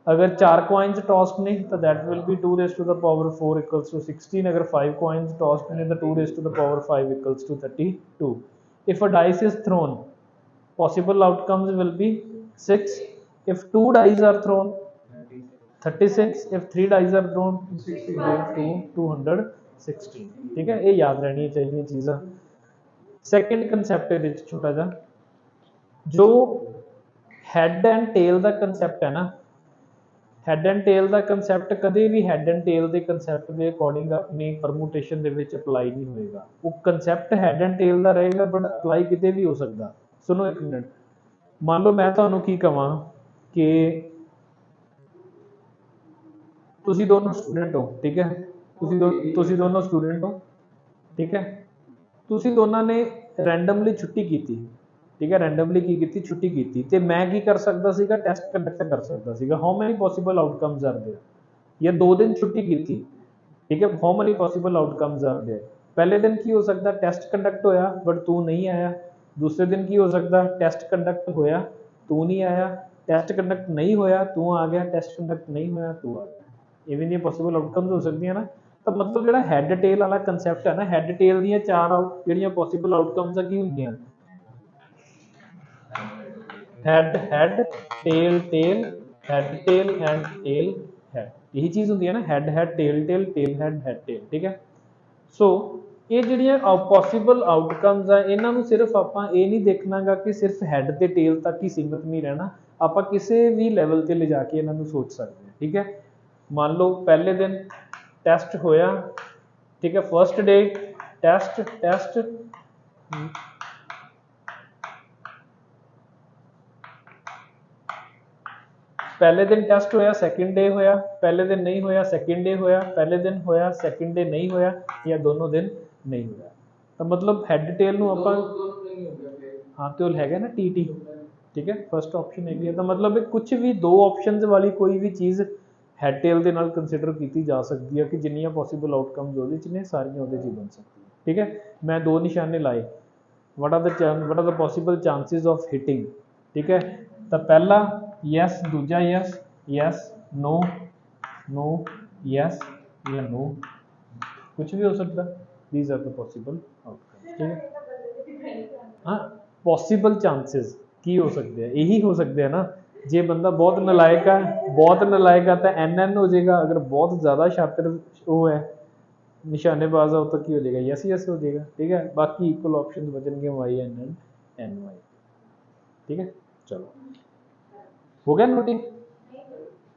अगर 4 coins tossed ने तो that will be 2 raised to the power 4 equals to 16। अगर 5 coins tossed ने तो 2 raised to the power 5 equals to 32। If a dice is thrown, possible outcomes will be 6। If 2 dice are thrown, 36। If 3 dice are thrown, 216 ठीक है। ये याद रहनी चाहिए चीज़ा। सेकंड कंसेप्ट है छोटा जा जो हैड एंड टेल का कंसेप्ट है ना, हैड एंड टेल का कंसेप्ट कदे भी हैड एंड टेल के कंसेप्ट के अकॉर्डिंग अपनी परमुटेशन के विच अप्लाई नहीं होएगा। वो कंसेप्ट हैड एंड टेल का रहेगा बट अप्लाई किते भी हो सकता। सुनो एक मिनट, मान लो मैं तुहानू की कहां कि तुसी दोनों स्टूडेंट हो ठीक है, तुसी दोनों स्टूडेंट हो ठीक है, तुसी दोनों ने रैंडमली छुट्टी की ठीक है, रैंडमली की छुट्टी की ते मैं की कर सकता सीगा टेस्ट कंडक्ट कर सकता सीगा। How many possible outcomes are there, या 2 दिन छुट्टी की ठीक है, how many possible outcomes are there. पहले दिन की हो सकता टेस्ट कंडक्ट होया बट तू नहीं आया, दूसरे दिन की हो सकता टेस्ट कंडक्ट होया तू नहीं आया, टेस्ट कंडक्ट नहीं होया तू आ गया, टेस्ट कंडक्ट नहीं होया तू आ गया। ये भी नहीं पॉसिबल आउटकम्स हो सकती है ना। तो मतलब जो हैड टेल वाला कंसैप्ट है ना, हैड टेल दी 4 जो पॉसिबल आउटकम्स की होंगी head head tail tail head tail and tail head, यही चीज़ होती है ना, head head tail tail tail head tail ठीक है। सो ये ਜਿਹੜੀਆਂ पॉसिबल आउटकम्स है इन्हों सिर्फ आप ये नहीं देखना गा कि सिर्फ हैड ते टेल तक ही सीमित नहीं रहना, आप किसी भी लैवल ते ले जाके इन्हों सोच सकते हैं ठीक है। मान लो पहले दिन टेस्ट होया ठीक है, फर्स्ट डे टेस्ट टेस्ट पहले दिन टेस्ट होया सैकेंड डे होया, पहले दिन नहीं होया सैकेंड डे होया, पहले दिन होया सैकेंड डे नहीं होया, या दोनों दिन नहीं होया। तो मतलब हैड टेल नूं आपां हाँ तो हैगा ना टी ठीक है फर्स्ट ऑप्शन है तो मतलब कुछ भी दो ऑप्शंस वाली कोई भी चीज़ हैड टेल ਦੇ ਨਾਲ ਕੰਸੀਡਰ ਕੀਤੀ ਜਾ ਸਕਦੀ ਹੈ ਕਿ ਜਿੰਨੀਆਂ ਪੋਸੀਬਲ ਆਊਟਕਮਸ ਉਹਦੇ ਚ ਨੇ ਸਾਰੀਆਂ ਉਹਦੇ ਚ ਹੀ ਬਣ ਸਕਦੀਆਂ ਠੀਕ ਹੈ ਮੈਂ ਦੋ ਨਿਸ਼ਾਨੇ ਲਾਏ what are the possible chances of hitting ठीक है तो पहला yes दूजा yes yes no no yes या no कुछ भी हो सकता these are the possible outcomes ठीक है हाँ possible chances की हो सकते हैं यही हो सकते हैं ना जे बंदा बहुत नलायक है तो NN हो जाएगा अगर बहुत ज़्यादा शातिर वो है निशानेबाज हो तो की हो जाएगा यस यस हो जाएगा ठीक है बाकी इक्वल ऑप्शन बचेंगे वाई एन एन वाई ठीक है चलो हो गया नोटिंग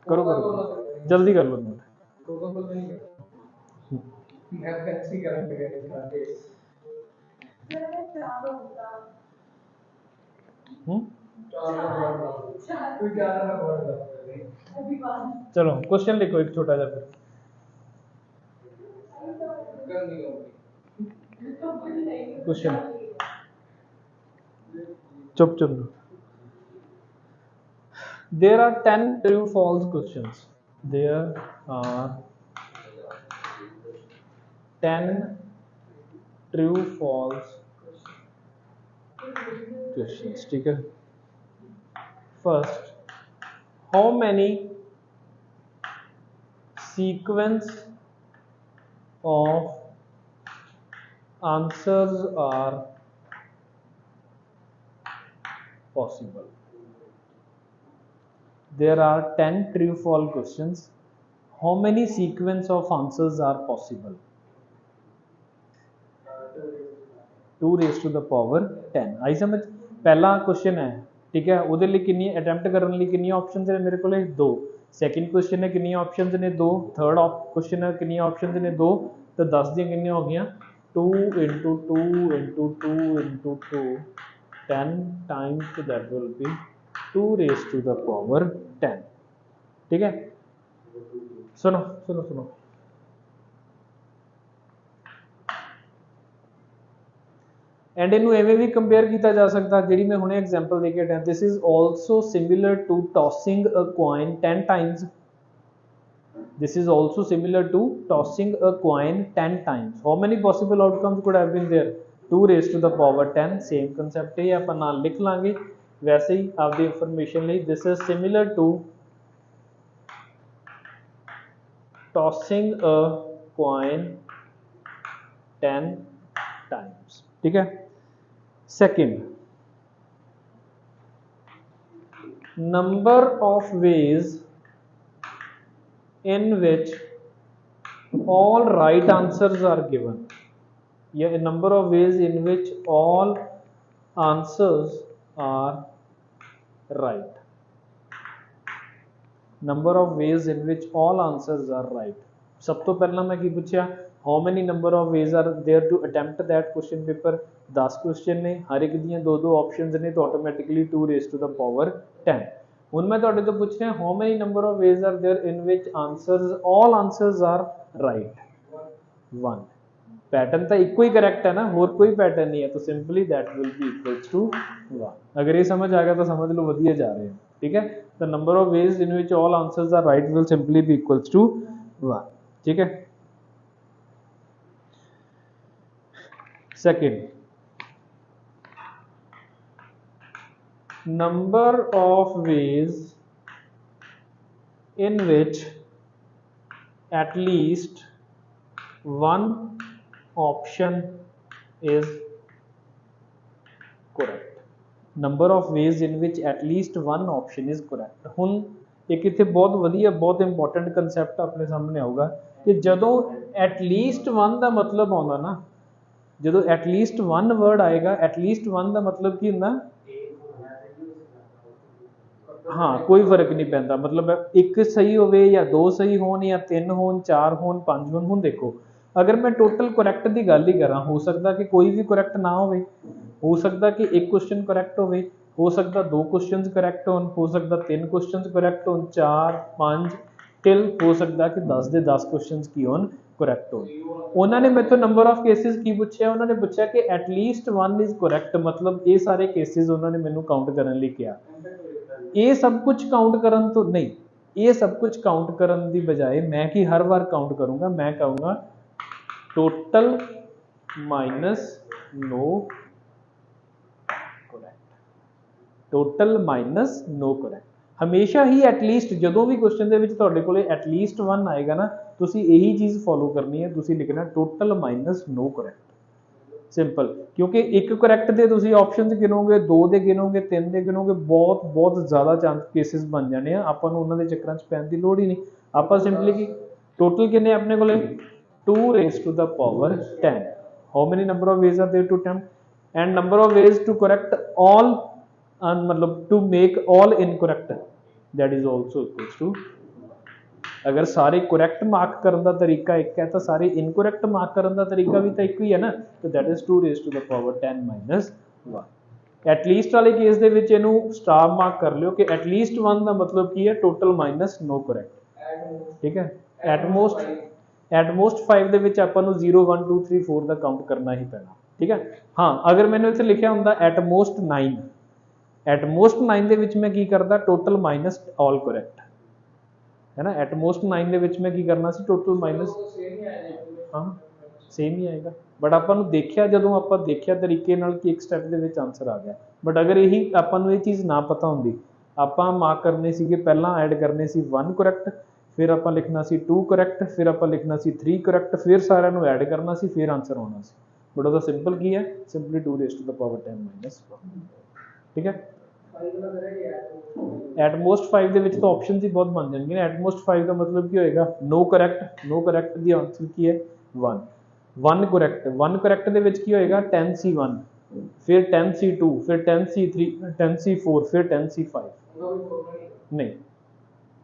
करो करो जल्दी कर लो नोट चलो क्वेश्चन लिखो एक छोटा सा फिर क्वेश्चन चुप चुप there are 10 true false questions there are 10 true false questions ठीक है first how many sequence of answers are possible there are 10 true false questions how many sequence of answers are possible 2 raised to the power 10 आई समझ पहला question है ठीक है ਉਹਦੇ ਲਈ ਕਿੰਨੀ ਅਟੈਂਪਟ ਕਰਨ ਲਈ ਕਿੰਨੀਆਂ ਆਪਸ਼ਨਸ ਨੇ ਮੇਰੇ ਕੋਲੇ ਦੋ ਸੈਕਿੰਡ क्वेश्चन है कितनी ऑप्शंस ने दो थर्ड क्वेश्चन है कितनी ऑप्शंस ने दो तो 10 ਦੀਆਂ ਕਿੰਨੀਆਂ ਹੋ ਗਈਆਂ 2 into 2 into 2 into 2 10 times that will be 2 raised to the power 10 ठीक है सुनो सुनो सुनो एंड इनू एवें भी कंपेयर किया जा सकता जी मैं हुणे एग्जाम्पल देके हटां this is also similar to tossing a coin 10 times this is also similar to tossing a coin 10 times how many possible outcomes could have been there 2 raise to the power 10 same concept है आप नाल लिख लांगे वैसे ही आपकी information लिए this is similar to tossing a coin 10 times ठीक है second number of ways in which all right answers are given या a number of ways in which all answers are right number of ways in which all answers are right सब तो पहला मैं की पूछा how many number of ways are there to attempt that question paper 10 question ने हर एक दियां दो दो ऑप्शंस ने तो automatically 2 raised to the power 10 ਹੁਣ मैं ਤੁਹਾਡੇ ਤੋਂ ਪੁੱਛ ਰਿਹਾ how many number of ways are there in which answers all answers are right 1 pattern तो इको ही करेक्ट है ना और कोई पैटर्न नहीं है तो simply that will be equals to 1 अगर ये समझ आ गया तो समझ लो वधिया जा रहे हैं ठीक है the number of ways in which all answers are right will simply be equals to 1 ठीक है second number of ways in which at least one option is correct number of ways in which at least one option is correct ਹੁਣ एक इत्थे बहुत वधिया बहुत important concept अपने सामने आऊगा कि ਜਦੋਂ at least one ਦਾ मतलब ਆਉਂਦਾ ਨਾ ਜਦੋਂ at least one word ਆਏਗਾ at least one ਦਾ मतलब ਕੀ ਹੁੰਦਾ हाँ कोई फर्क नहीं पैंदा मतलब एक सही होवे या दो सही होन या 3 होन 4 होन 5 होन हुण देखो अगर मैं टोटल करैक्ट की गल ही करा हो सकता कि कोई भी करैक्ट ना हो सकता कि एक क्वेश्चन करैक्ट हो सकता 2 क्वेश्चन करैक्ट हो सकता 3 क्वेश्चन करैक्ट हो 4 5 टिल हो सकता कि 10 दे 10 क्वेश्चन की होन correct हो। उन्होंने मेरे तो नंबर ऑफ केसेस की पूछा, उन्होंने पूछा कि एटलीस्ट वन इज correct, मतलब ये सारे केसेस उन्होंने मैनू काउंट करने लिए किया। ये सब कुछ काउंट करन तो नहीं, ये सब कुछ काउंट करन दी बजाय मैं कि हर बार काउंट करूंगा, मैं कहूँगा total minus no correct, total minus no correct। हमेशा ही एटलीस्ट ਜਦੋਂ ਵੀ ਕੁਐਸਚਨ ਦੇ ਵਿੱਚ ਤੁਹਾਡੇ ਕੋਲੇ ਐਟਲੀਸਟ 1 ਆਏਗਾ ਨਾ, ਤੁਸੀਂ ਇਹੀ ਚੀਜ਼ ਫੋਲੋ ਕਰਨੀ ਹੈ, ਤੁਸੀਂ ਲਿਖਣਾ total minus no correct, simple. ਕਿਉਂਕਿ ਇੱਕ ਕਰੈਕਟ ਦੇ ਤੁਸੀਂ ਆਪਸ਼ਨਸ ਗਿਣੋਗੇ, ਦੋ ਦੇ ਗਿਣੋਗੇ, ਤਿੰਨ ਦੇ ਗਿਣੋਗੇ, ਬਹੁਤ ਬਹੁਤ ਜ਼ਿਆਦਾ ਚਾਂਸ ਕੇਸਿਸ ਬਣ ਜਾਣੇ ਆ, ਆਪਾਂ ਨੂੰ ਉਹਨਾਂ ਦੇ ਚੱਕਰਾਂ 'ਚ ਪੈਣ ਦੀ ਲੋੜ ਹੀ ਨਹੀਂ। ਆਪਾਂ ਸਿੰਪਲੀ ਕੀ ਟੋਟਲ ਕਿੰਨੇ ਆਪਣੇ ਕੋਲੇ 2 raised to the power 10, how many number of ways are there to 10, and number of ways to correct all मतलब to make all incorrect, that is also equals to, अगर सारे correct मार्क करने का तरीका एक है तो सारे incorrect मार्क करने का तरीका भी तो एक ही है ना, तो that is 2 raised to the power 10 minus 1। At least वाले केस ਦੇ ਵਿੱਚ ਇਹਨੂੰ ਸਟਾਰ ਮਾਰਕ ਕਰ ਲਿਓ ਕਿ ਐਟਲੀਸਟ 1 ਦਾ ਮਤਲਬ ਕੀ ਹੈ ਟੋਟਲ ਮਾਈਨਸ नो correct, ਠੀਕ ਹੈ। ਐਟਮੋਸਟ 5 ਦੇ ਵਿੱਚ ਆਪਾਂ ਨੂੰ 0 1 2 3 4 ਦਾ ਕਾਊਂਟ ਕਰਨਾ ਹੀ ਪੈਣਾ, ਠੀਕ ਹੈ। ਹਾਂ ਅਗਰ ਮੈਨੂੰ ਇੱਥੇ ਲਿਖਿਆ ਹੁੰਦਾ ਐਟਮੋਸਟ 9, ਐਟਮੋਸਟ 9 ਦੇ ਵਿੱਚ ਮੈਂ ਕੀ ਕਰਦਾ ਟੋਟਲ ਮਾਈਨਸ ਆਲ ਕਰੈਕਟ, है ना। एटमोस्ट 9 ਦੇ ਵਿੱਚ ਮੈਂ ਕੀ ਕਰਨਾ ਸੀ ਟੋਟਲ ਮਾਈਨਸ, ਹਾਂ ਸੇਮ ਹੀ ਆਏਗਾ, ਬਟ ਆਪਾਂ ਨੂੰ ਦੇਖਿਆ ਜਦੋਂ ਆਪਾਂ ਦੇਖਿਆ ਤਰੀਕੇ ਨਾਲ ਕਿ ਇੱਕ ਸਟੈਪ ਦੇ ਵਿੱਚ ਆਨਸਰ ਆ ਗਿਆ। ਬਟ ਅਗਰ ਇਹੀ ਆਪਾਂ ਨੂੰ ਇਹ ਚੀਜ਼ ਨਾ ਪਤਾ ਹੁੰਦੀ, ਆਪਾਂ ਮਾਰਕ ਕਰਨੇ ਸੀਗੇ, ਪਹਿਲਾਂ ਐਡ ਕਰਨੇ ਸੀ 1 ਕਰੈਕਟ, ਫਿਰ ਆਪਾਂ ਲਿਖਣਾ ਸੀ 2 ਕਰੈਕਟ, ਫਿਰ ਆਪਾਂ ਲਿਖਣਾ ਸੀ 3 ਕਰੈਕਟ, ਫਿਰ ਸਾਰਿਆਂ ਨੂੰ ਐਡ ਕਰਨਾ ਸੀ, ਫਿਰ ਆਨਸਰ ਆਉਣਾ ਸੀ। ਬਟ ਉਹਦਾ ਸਿੰਪਲ ਕੀ ਹੈ, simply 2 raised to the power 10 minus 1, ਠੀਕ ਹੈ। एटमोस्ट 5 ਦੇ ਵਿੱਚ ਤਾਂ ਆਪਸ਼ਨਸ ਹੀ ਬਹੁਤ ਬਣ ਜਾਣਗੇ ਨਾ। एटमोस्ट 5 ਦਾ ਮਤਲਬ ਕੀ ਹੋਏਗਾ नो correct, नो correct ਦੀ ਆਨਸਰ ਕੀ ਹੈ 1, 1 correct, 1 correct ਦੇ ਵਿੱਚ ਕੀ ਹੋਏਗਾ 10C1, ਫਿਰ 10C2, ਫਿਰ 10C3, 10C4, ਫਿਰ 10C5, ਨਹੀਂ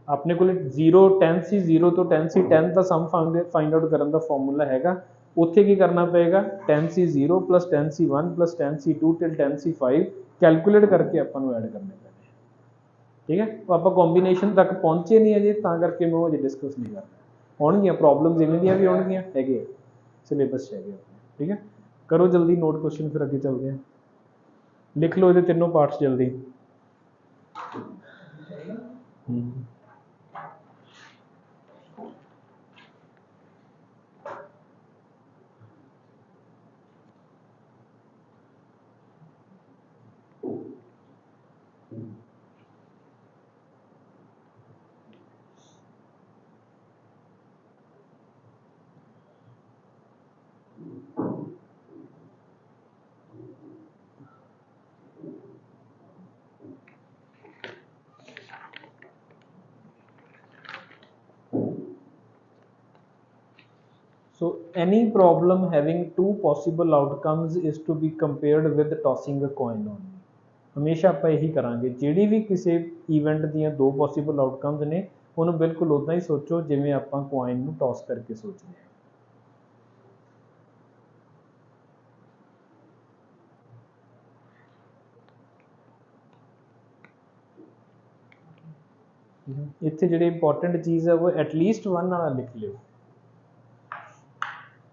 ਆਪਣੇ ਕੋਲ 0 10C0 ਤੋਂ 10C10 ਦਾ ਸਮ ਫਾਈਂਡ ਆਊਟ ਕਰਨ ਦਾ ਫਾਰਮੂਲਾ ਹੈਗਾ। ਉੱਥੇ ਕੀ ਕਰਨਾ ਪਏਗਾ 10C0 plus 10C1 plus 10C2 till 10C5 calculate ਕਰਕੇ ਆਪਾਂ ਨੂੰ ਐਡ ਕਰਨੇ ਪੈਣੇ, ਠੀਕ ਹੈ। ਉਹ ਆਪਾਂ ਕੰਬੀਨੇਸ਼ਨ ਤੱਕ ਪਹੁੰਚੇ ਨਹੀਂ ਅਜੇ, ਤਾਂ ਕਰਕੇ ਮੈਂ ਉਹ ਅਜੇ ਡਿਸਕਸ ਨਹੀਂ ਕਰਨਾ। ਆਉਣਗੀਆਂ ਪ੍ਰੋਬਲਮਸ ਇਵੇਂ ਦੀਆਂ ਵੀ ਆਉਣਗੀਆਂ, ਹੈਗੇ ਸਿਲੇਬਸ 'ਚ ਹੈਗੇ, ਠੀਕ ਹੈ। ਕਰੋ ਜਲਦੀ ਨੋਟ ਕੁਐਸਚਨ, ਫਿਰ ਅੱਗੇ ਚੱਲਦੇ ਹਾਂ। ਲਿਖ ਲਓ ਇਹਦੇ ਤਿੰਨੋਂ ਪਾਰਟਸ ਜਲਦੀ। So any problem having 2 possible outcomes is to be compared with tossing a coin only। ਹਮੇਸ਼ਾ ਆਪਾਂ ਇਹੀ ਕਰਾਂਗੇ, ਜਿਹੜੀ ਵੀ ਕਿਸੇ ਇਵੈਂਟ ਦੀਆਂ 2 ਪੋਸੀਬਲ ਆਊਟਕਮਸ ਨੇ ਉਹਨੂੰ ਬਿਲਕੁਲ ਉਦਾਂ ਹੀ ਸੋਚੋ ਜਿਵੇਂ ਆਪਾਂ ਕੋਇਨ ਨੂੰ ਟੌਸ ਕਰਕੇ ਸੋਚਦੇ ਹਾਂ। ਇੱਥੇ ਜਿਹੜੀ ਇੰਪੋਰਟੈਂਟ ਚੀਜ਼ ਹੈ ਉਹ ਐਟਲੀਸਟ 1 ਵਾਲਾ ਲਿਖ ਲਿਓ,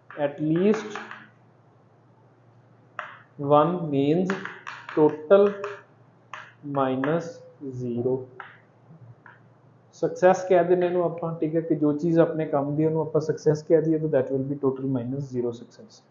at least 1 means total minus 0। Success कह देने ਨੂੰ ਆਪਾਂ, ਠੀਕ ਹੈ, ਕਿ ਜੋ ਚੀਜ਼ ਆਪਣੇ ਕੰਮ ਦੀ ਉਹਨੂੰ ਆਪਾਂ ਸਕਸੈਸ ਕਹਿ ਦਈਏ ਤਾਂ that will be total minus 0 success।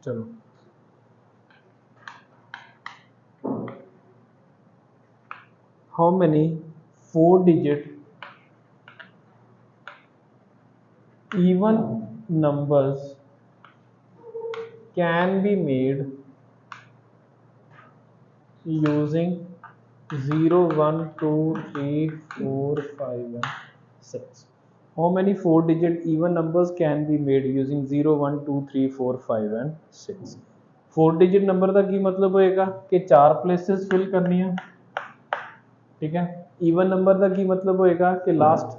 चलो how many 4-digit even numbers can be made using 0, 1, 2, 3, 4, 5 and 6. How many 4-digit even numbers can be made using 0, 1, 2, 3, 4, 5 and 6? 4-digit number का की मतलब होएगा कि 4 प्लेसेस फिल करनी है, ठीक है। इवन नंबर का की मतलब होएगा कि लास्ट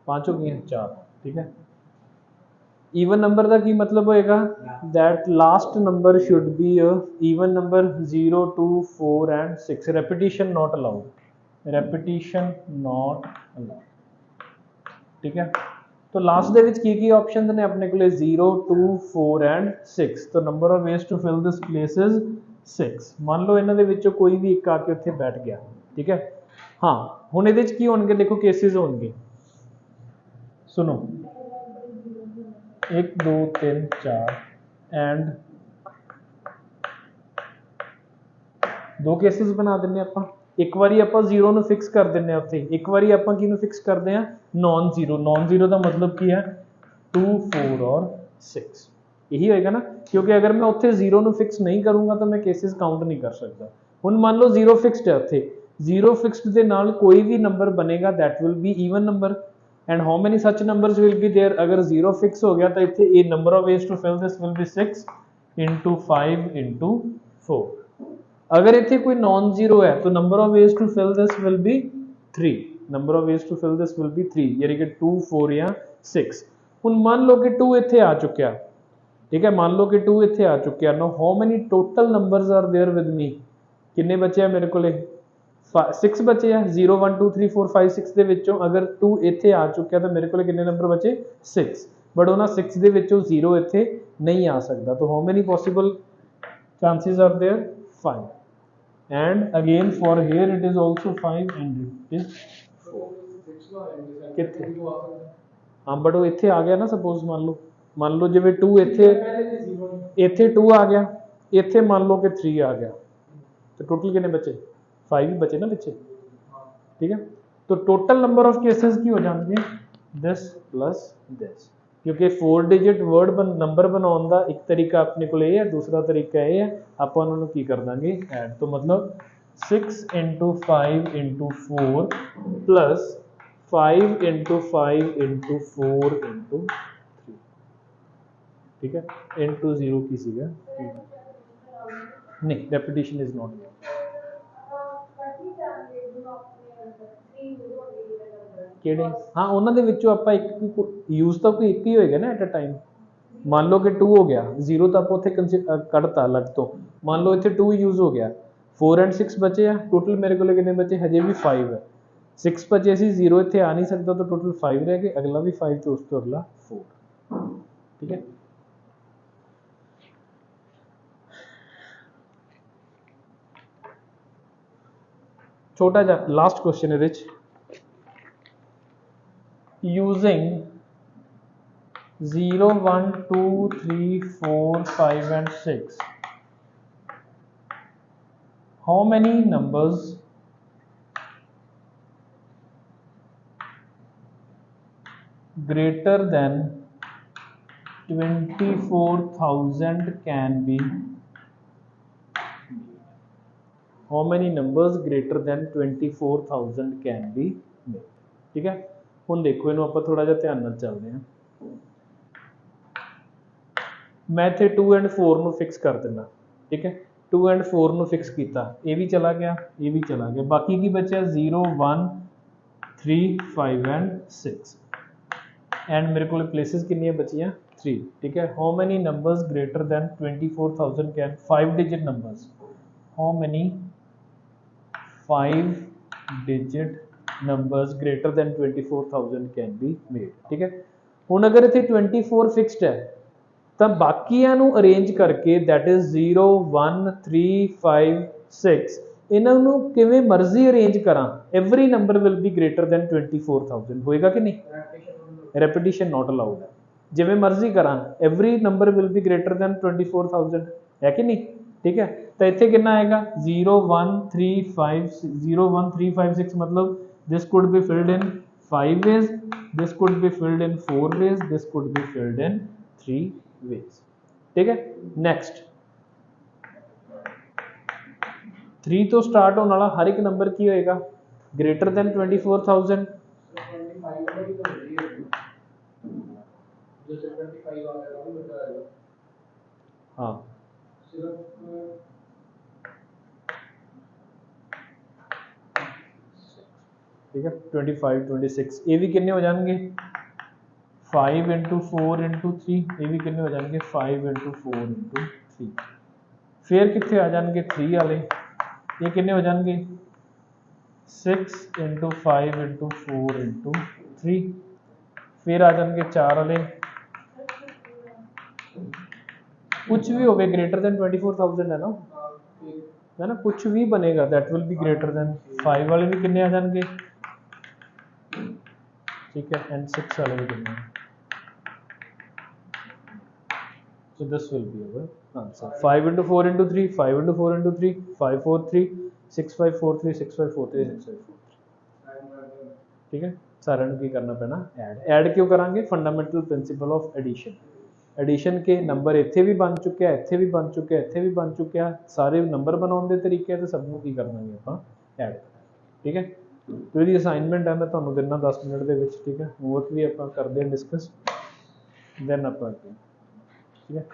5 हो गई हैं 4, ठीक है। इवन नंबर का की मतलब होएगा that last number should be a even number 0, 2, 4 and 6। Repetition not allowed, repetition not allowed, ठीक है। तो लास्ट ਦੇ ਵਿੱਚ ਕੀ ਆਪਸ਼ਨਸ ਨੇ ਆਪਣੇ ਕੋਲੇ 0, 2, 4 ਐਂਡ 6। तो number of ways to fill this place is 6। ਮੰਨ ਲਓ ਇਹਨਾਂ ਦੇ ਵਿੱਚੋਂ ਕੋਈ ਵੀ ਇੱਕ ਆ ਕੇ ਉੱਥੇ ਬੈਠ ਗਿਆ, ਠੀਕ ਹੈ। ਹਾਂ ਹੁਣ ਇਹਦੇ ਵਿੱਚ ਕੀ ਹੋਣਗੇ, ਦੇਖੋ ਕੇਸਿਸ ਹੋਣਗੇ, ਸੁਣੋ 1, 2, 3, 4 एंड दो केसेस बना देने ਆਪਾਂ। ਇੱਕ ਵਾਰੀ ਆਪਾਂ 0 ਨੂੰ ਫਿਕਸ ਕਰ ਦਿੰਨੇ ਆ ਉੱਥੇ, ਇੱਕ ਵਾਰੀ ਆਪਾਂ ਕਿਹਨੂੰ ਫਿਕਸ ਕਰਦੇ ਆ, ਨॉन जीरो। नॉन जीरो ਦਾ ਮਤਲਬ ਕੀ ਹੈ 2, 4 और 6 यही होएगा ना, क्योंकि अगर मैं उत्थे 0 ਨੂੰ ਫਿਕਸ नहीं करूंगा तो मैं केसेस काउंट नहीं कर सकता। ਹੁਣ ਮੰਨ ਲਓ 0 ਫਿਕਸਡ ਹੈ ਉੱਥੇ, 0 ਫਿਕਸਡ ਦੇ ਨਾਲ ਕੋਈ ਵੀ ਨੰਬਰ ਬਣੇਗਾ that will be even number and how many such numbers will be there. अगर 0 फिक्स हो गया तो इतने a number of ways to fill this will be 6 × 5 × 4। अगर इतने कोई नॉन जीरो है तो number of ways to fill this will be 3। Number of ways to fill this will be 3, यानी कि 2, 4 या 6। हुण मान लो कि 2 इत्थे आ चुक्या, ठीक है। मान लो कि 2 इत्थे आ चुक्या। No how many total numbers are there with me, किन्ने बचे आ मेरे कोले 6 बचे हैं। 0, 1, 2, 3, 4, 5, 6 ਦੇ ਵਿੱਚੋਂ अगर 2 ਇੱਥੇ ਆ ਚੁੱਕਿਆ ਤਾਂ ਮੇਰੇ ਕੋਲੇ ਕਿੰਨੇ ਨੰਬਰ ਬਚੇ 6। ਬਟ ਉਹਨਾਂ 6 ਦੇ ਵਿੱਚੋਂ 0 ਇੱਥੇ ਨਹੀਂ ਆ ਸਕਦਾ। ਤਾਂ how many possible chances are there, 5। and again for here it is also 5 and it is 4। ਕਿੱਥੇ ਹਾਂ ਬਟ ਉਹ ਇੱਥੇ ਆ ਗਿਆ ਨਾ, ਸਪੋਜ਼ ਮੰਨ ਲਓ ਜਿਵੇਂ 2 ਇੱਥੇ 2 ਆ ਗਿਆ, ਇੱਥੇ ਮੰਨ ਲਓ ਕਿ 3 ਆ ਗਿਆ, तो टोटल कितने बचे 5 ही बचे ना पीछे, ठीक है। तो टोटल नंबर ऑफ केसेस की हो जाएंगे दिस प्लस दिस, क्योंकि 4 डिजिट वर्ड नंबर बनाने का एक तरीका अपने को है, दूसरा तरीका यह है आप उन्होंने की कर देंगे ऐड। तो मतलब 6 × 5 × 4 प्लस 5 × 5 × 4 × 3, ठीक है। × 0 की सीगा नहीं, रेपिटेशन इज नॉट ਕਿਹੜੇ। ਹਾਂ ਉਹਨਾਂ ਦੇ ਵਿੱਚੋਂ ਆਪਾਂ ਇੱਕ ਯੂਜ਼ ਤਾਂ ਕੋਈ ਇੱਕ ਹੀ ਹੋਏਗਾ ਨਾ ਐਟ ਅ ਟਾਈਮ। ਮੰਨ ਲਓ ਕਿ 2 ਹੋ ਗਿਆ, 0 ਤਾਂ ਆਪਾਂ ਉੱਥੇ ਕੱਢਤਾ ਅਲੱਗ ਤੋਂ, ਮੰਨ ਲਓ ਇੱਥੇ 2 ਯੂਜ਼ ਹੋ ਗਿਆ, 4 ਐਂਡ 6 ਬਚੇ ਆ। ਟੋਟਲ ਮੇਰੇ ਕੋਲ ਕਿੰਨੇ ਬਚੇ, ਹਜੇ ਵੀ 5 ਹੈ। 6 ਬਚੇ ਸੀ, 0 ਇੱਥੇ ਆ ਨਹੀਂ ਸਕਦਾ ਤਾਂ ਟੋਟਲ 5 ਰਹਿ ਗਏ, ਅਗਲਾ ਵੀ 5 ਤੇ ਉਸ ਤੋਂ ਅਗਲਾ 4, ਠੀਕ ਹੈ। छोटा जा लास्ट क्वेश्चन है rich, using 0, 1, 2, 3, 4, 5 and 6 how many numbers greater than 24,000 can be, how many numbers greater than 24,000 can be made, ठीक है। ਹੁਣ ਦੇਖੋ ਇਹਨੂੰ ਆਪਾਂ ਥੋੜਾ ਜਿਹਾ ਧਿਆਨ ਨਾਲ ਚੱਲਦੇ ਹਾਂ। ਮੈਂ ਇੱਥੇ 2 ਐਂਡ 4 ਨੂੰ ਫਿਕਸ ਕਰ ਦਿੰਦਾ, ਠੀਕ ਹੈ। 2 ਐਂਡ 4 ਨੂੰ ਫਿਕਸ ਕੀਤਾ, ਇਹ ਵੀ ਚਲਾ ਗਿਆ, ਇਹ ਵੀ ਚਲਾ ਗਿਆ, ਬਾਕੀ ਕੀ ਬਚਿਆ 0, 1, 3, 5 ਐਂਡ 6 ਐਂਡ ਮੇਰੇ ਕੋਲ ਪਲੇਸਿਸ ਕਿੰਨੀਆਂ ਬਚੀਆਂ 3, ਠੀਕ ਹੈ। How many numbers greater then 24,000 can 5 digit numbers, how many 5 digit numbers greater than 24,000 can be made, ठीक है। ਹੁਣ अगर इतने 24 फिक्सड है तो बाकियां ਨੂੰ अरेंज करके दैट इज 0, 1, 3, 5, 6 ਇਹਨਾਂ ਨੂੰ ਕਿਵੇਂ ਮਰਜ਼ੀ ਅਰੇਂਜ ਕਰਾਂ, every number will be greater than 24,000 ਹੋਏਗਾ कि नहीं, रेपिटेशन नॉट अलाउड है। जिवें मर्जी करा, every number will be greater than 24,000 है कि नहीं, ठीक है। तो इत्थे कितना आएगा 01356 मतलब this could be filled in 5 ways, this could be filled in 4 ways, this could be filled in 3 ways, ठीक है। नेक्स्ट 3 तो स्टार्ट होने वाला हर एक नंबर की होएगा ग्रेटर दैन 24,000। हाँ ठीक है 25 26 ये भी कितने हो जाएंगे 5 इंटू 4 इंटू 3, ये भी कितने हो जाएंगे 5 इंटू 4 इंटू 3। फिर कितने आ जाएंगे 3 वाले, ये कितने हो जाएंगे 6 इंटू 5 इंटू 4 इंटू 3। फिर आ जाएंगे 4 वाले, कुछ भी हो गए ग्रेटर देन 24,000 है ना, कुछ भी बनेगा that will be greater than. 5 वाले भी कितने आ जाएंगे, ठीक है, एंड 6 वाले भी कितने। So this will be our answer. 5 into 4 into 3, 5 into 4 into 3, 5 4 3, 6 5 4 3, 6 5 4 3, 6 5 4 3। ठीक है, सारे की करना पैना ऐड क्यों करांगे, fundamental principle of addition. Addition के नंबर इत्थे भी बन चुके हैं, इत्थे भी बन चुके हैं, इत्थे भी बन चुके हैं, सारे नंबर बनाने के तरीके तो सबनों की करना है ਆਪਾਂ ऐड, ठीक है। तो ये असाइनमेंट है मैं ਤੁਹਾਨੂੰ देना 10 मिनट ਦੇ ਵਿੱਚ, ठीक है। होमवर्क भी ਆਪਾਂ ਕਰਦੇ ਹਾਂ डिस्कस, देन ਆਪਾਂ ठीक है।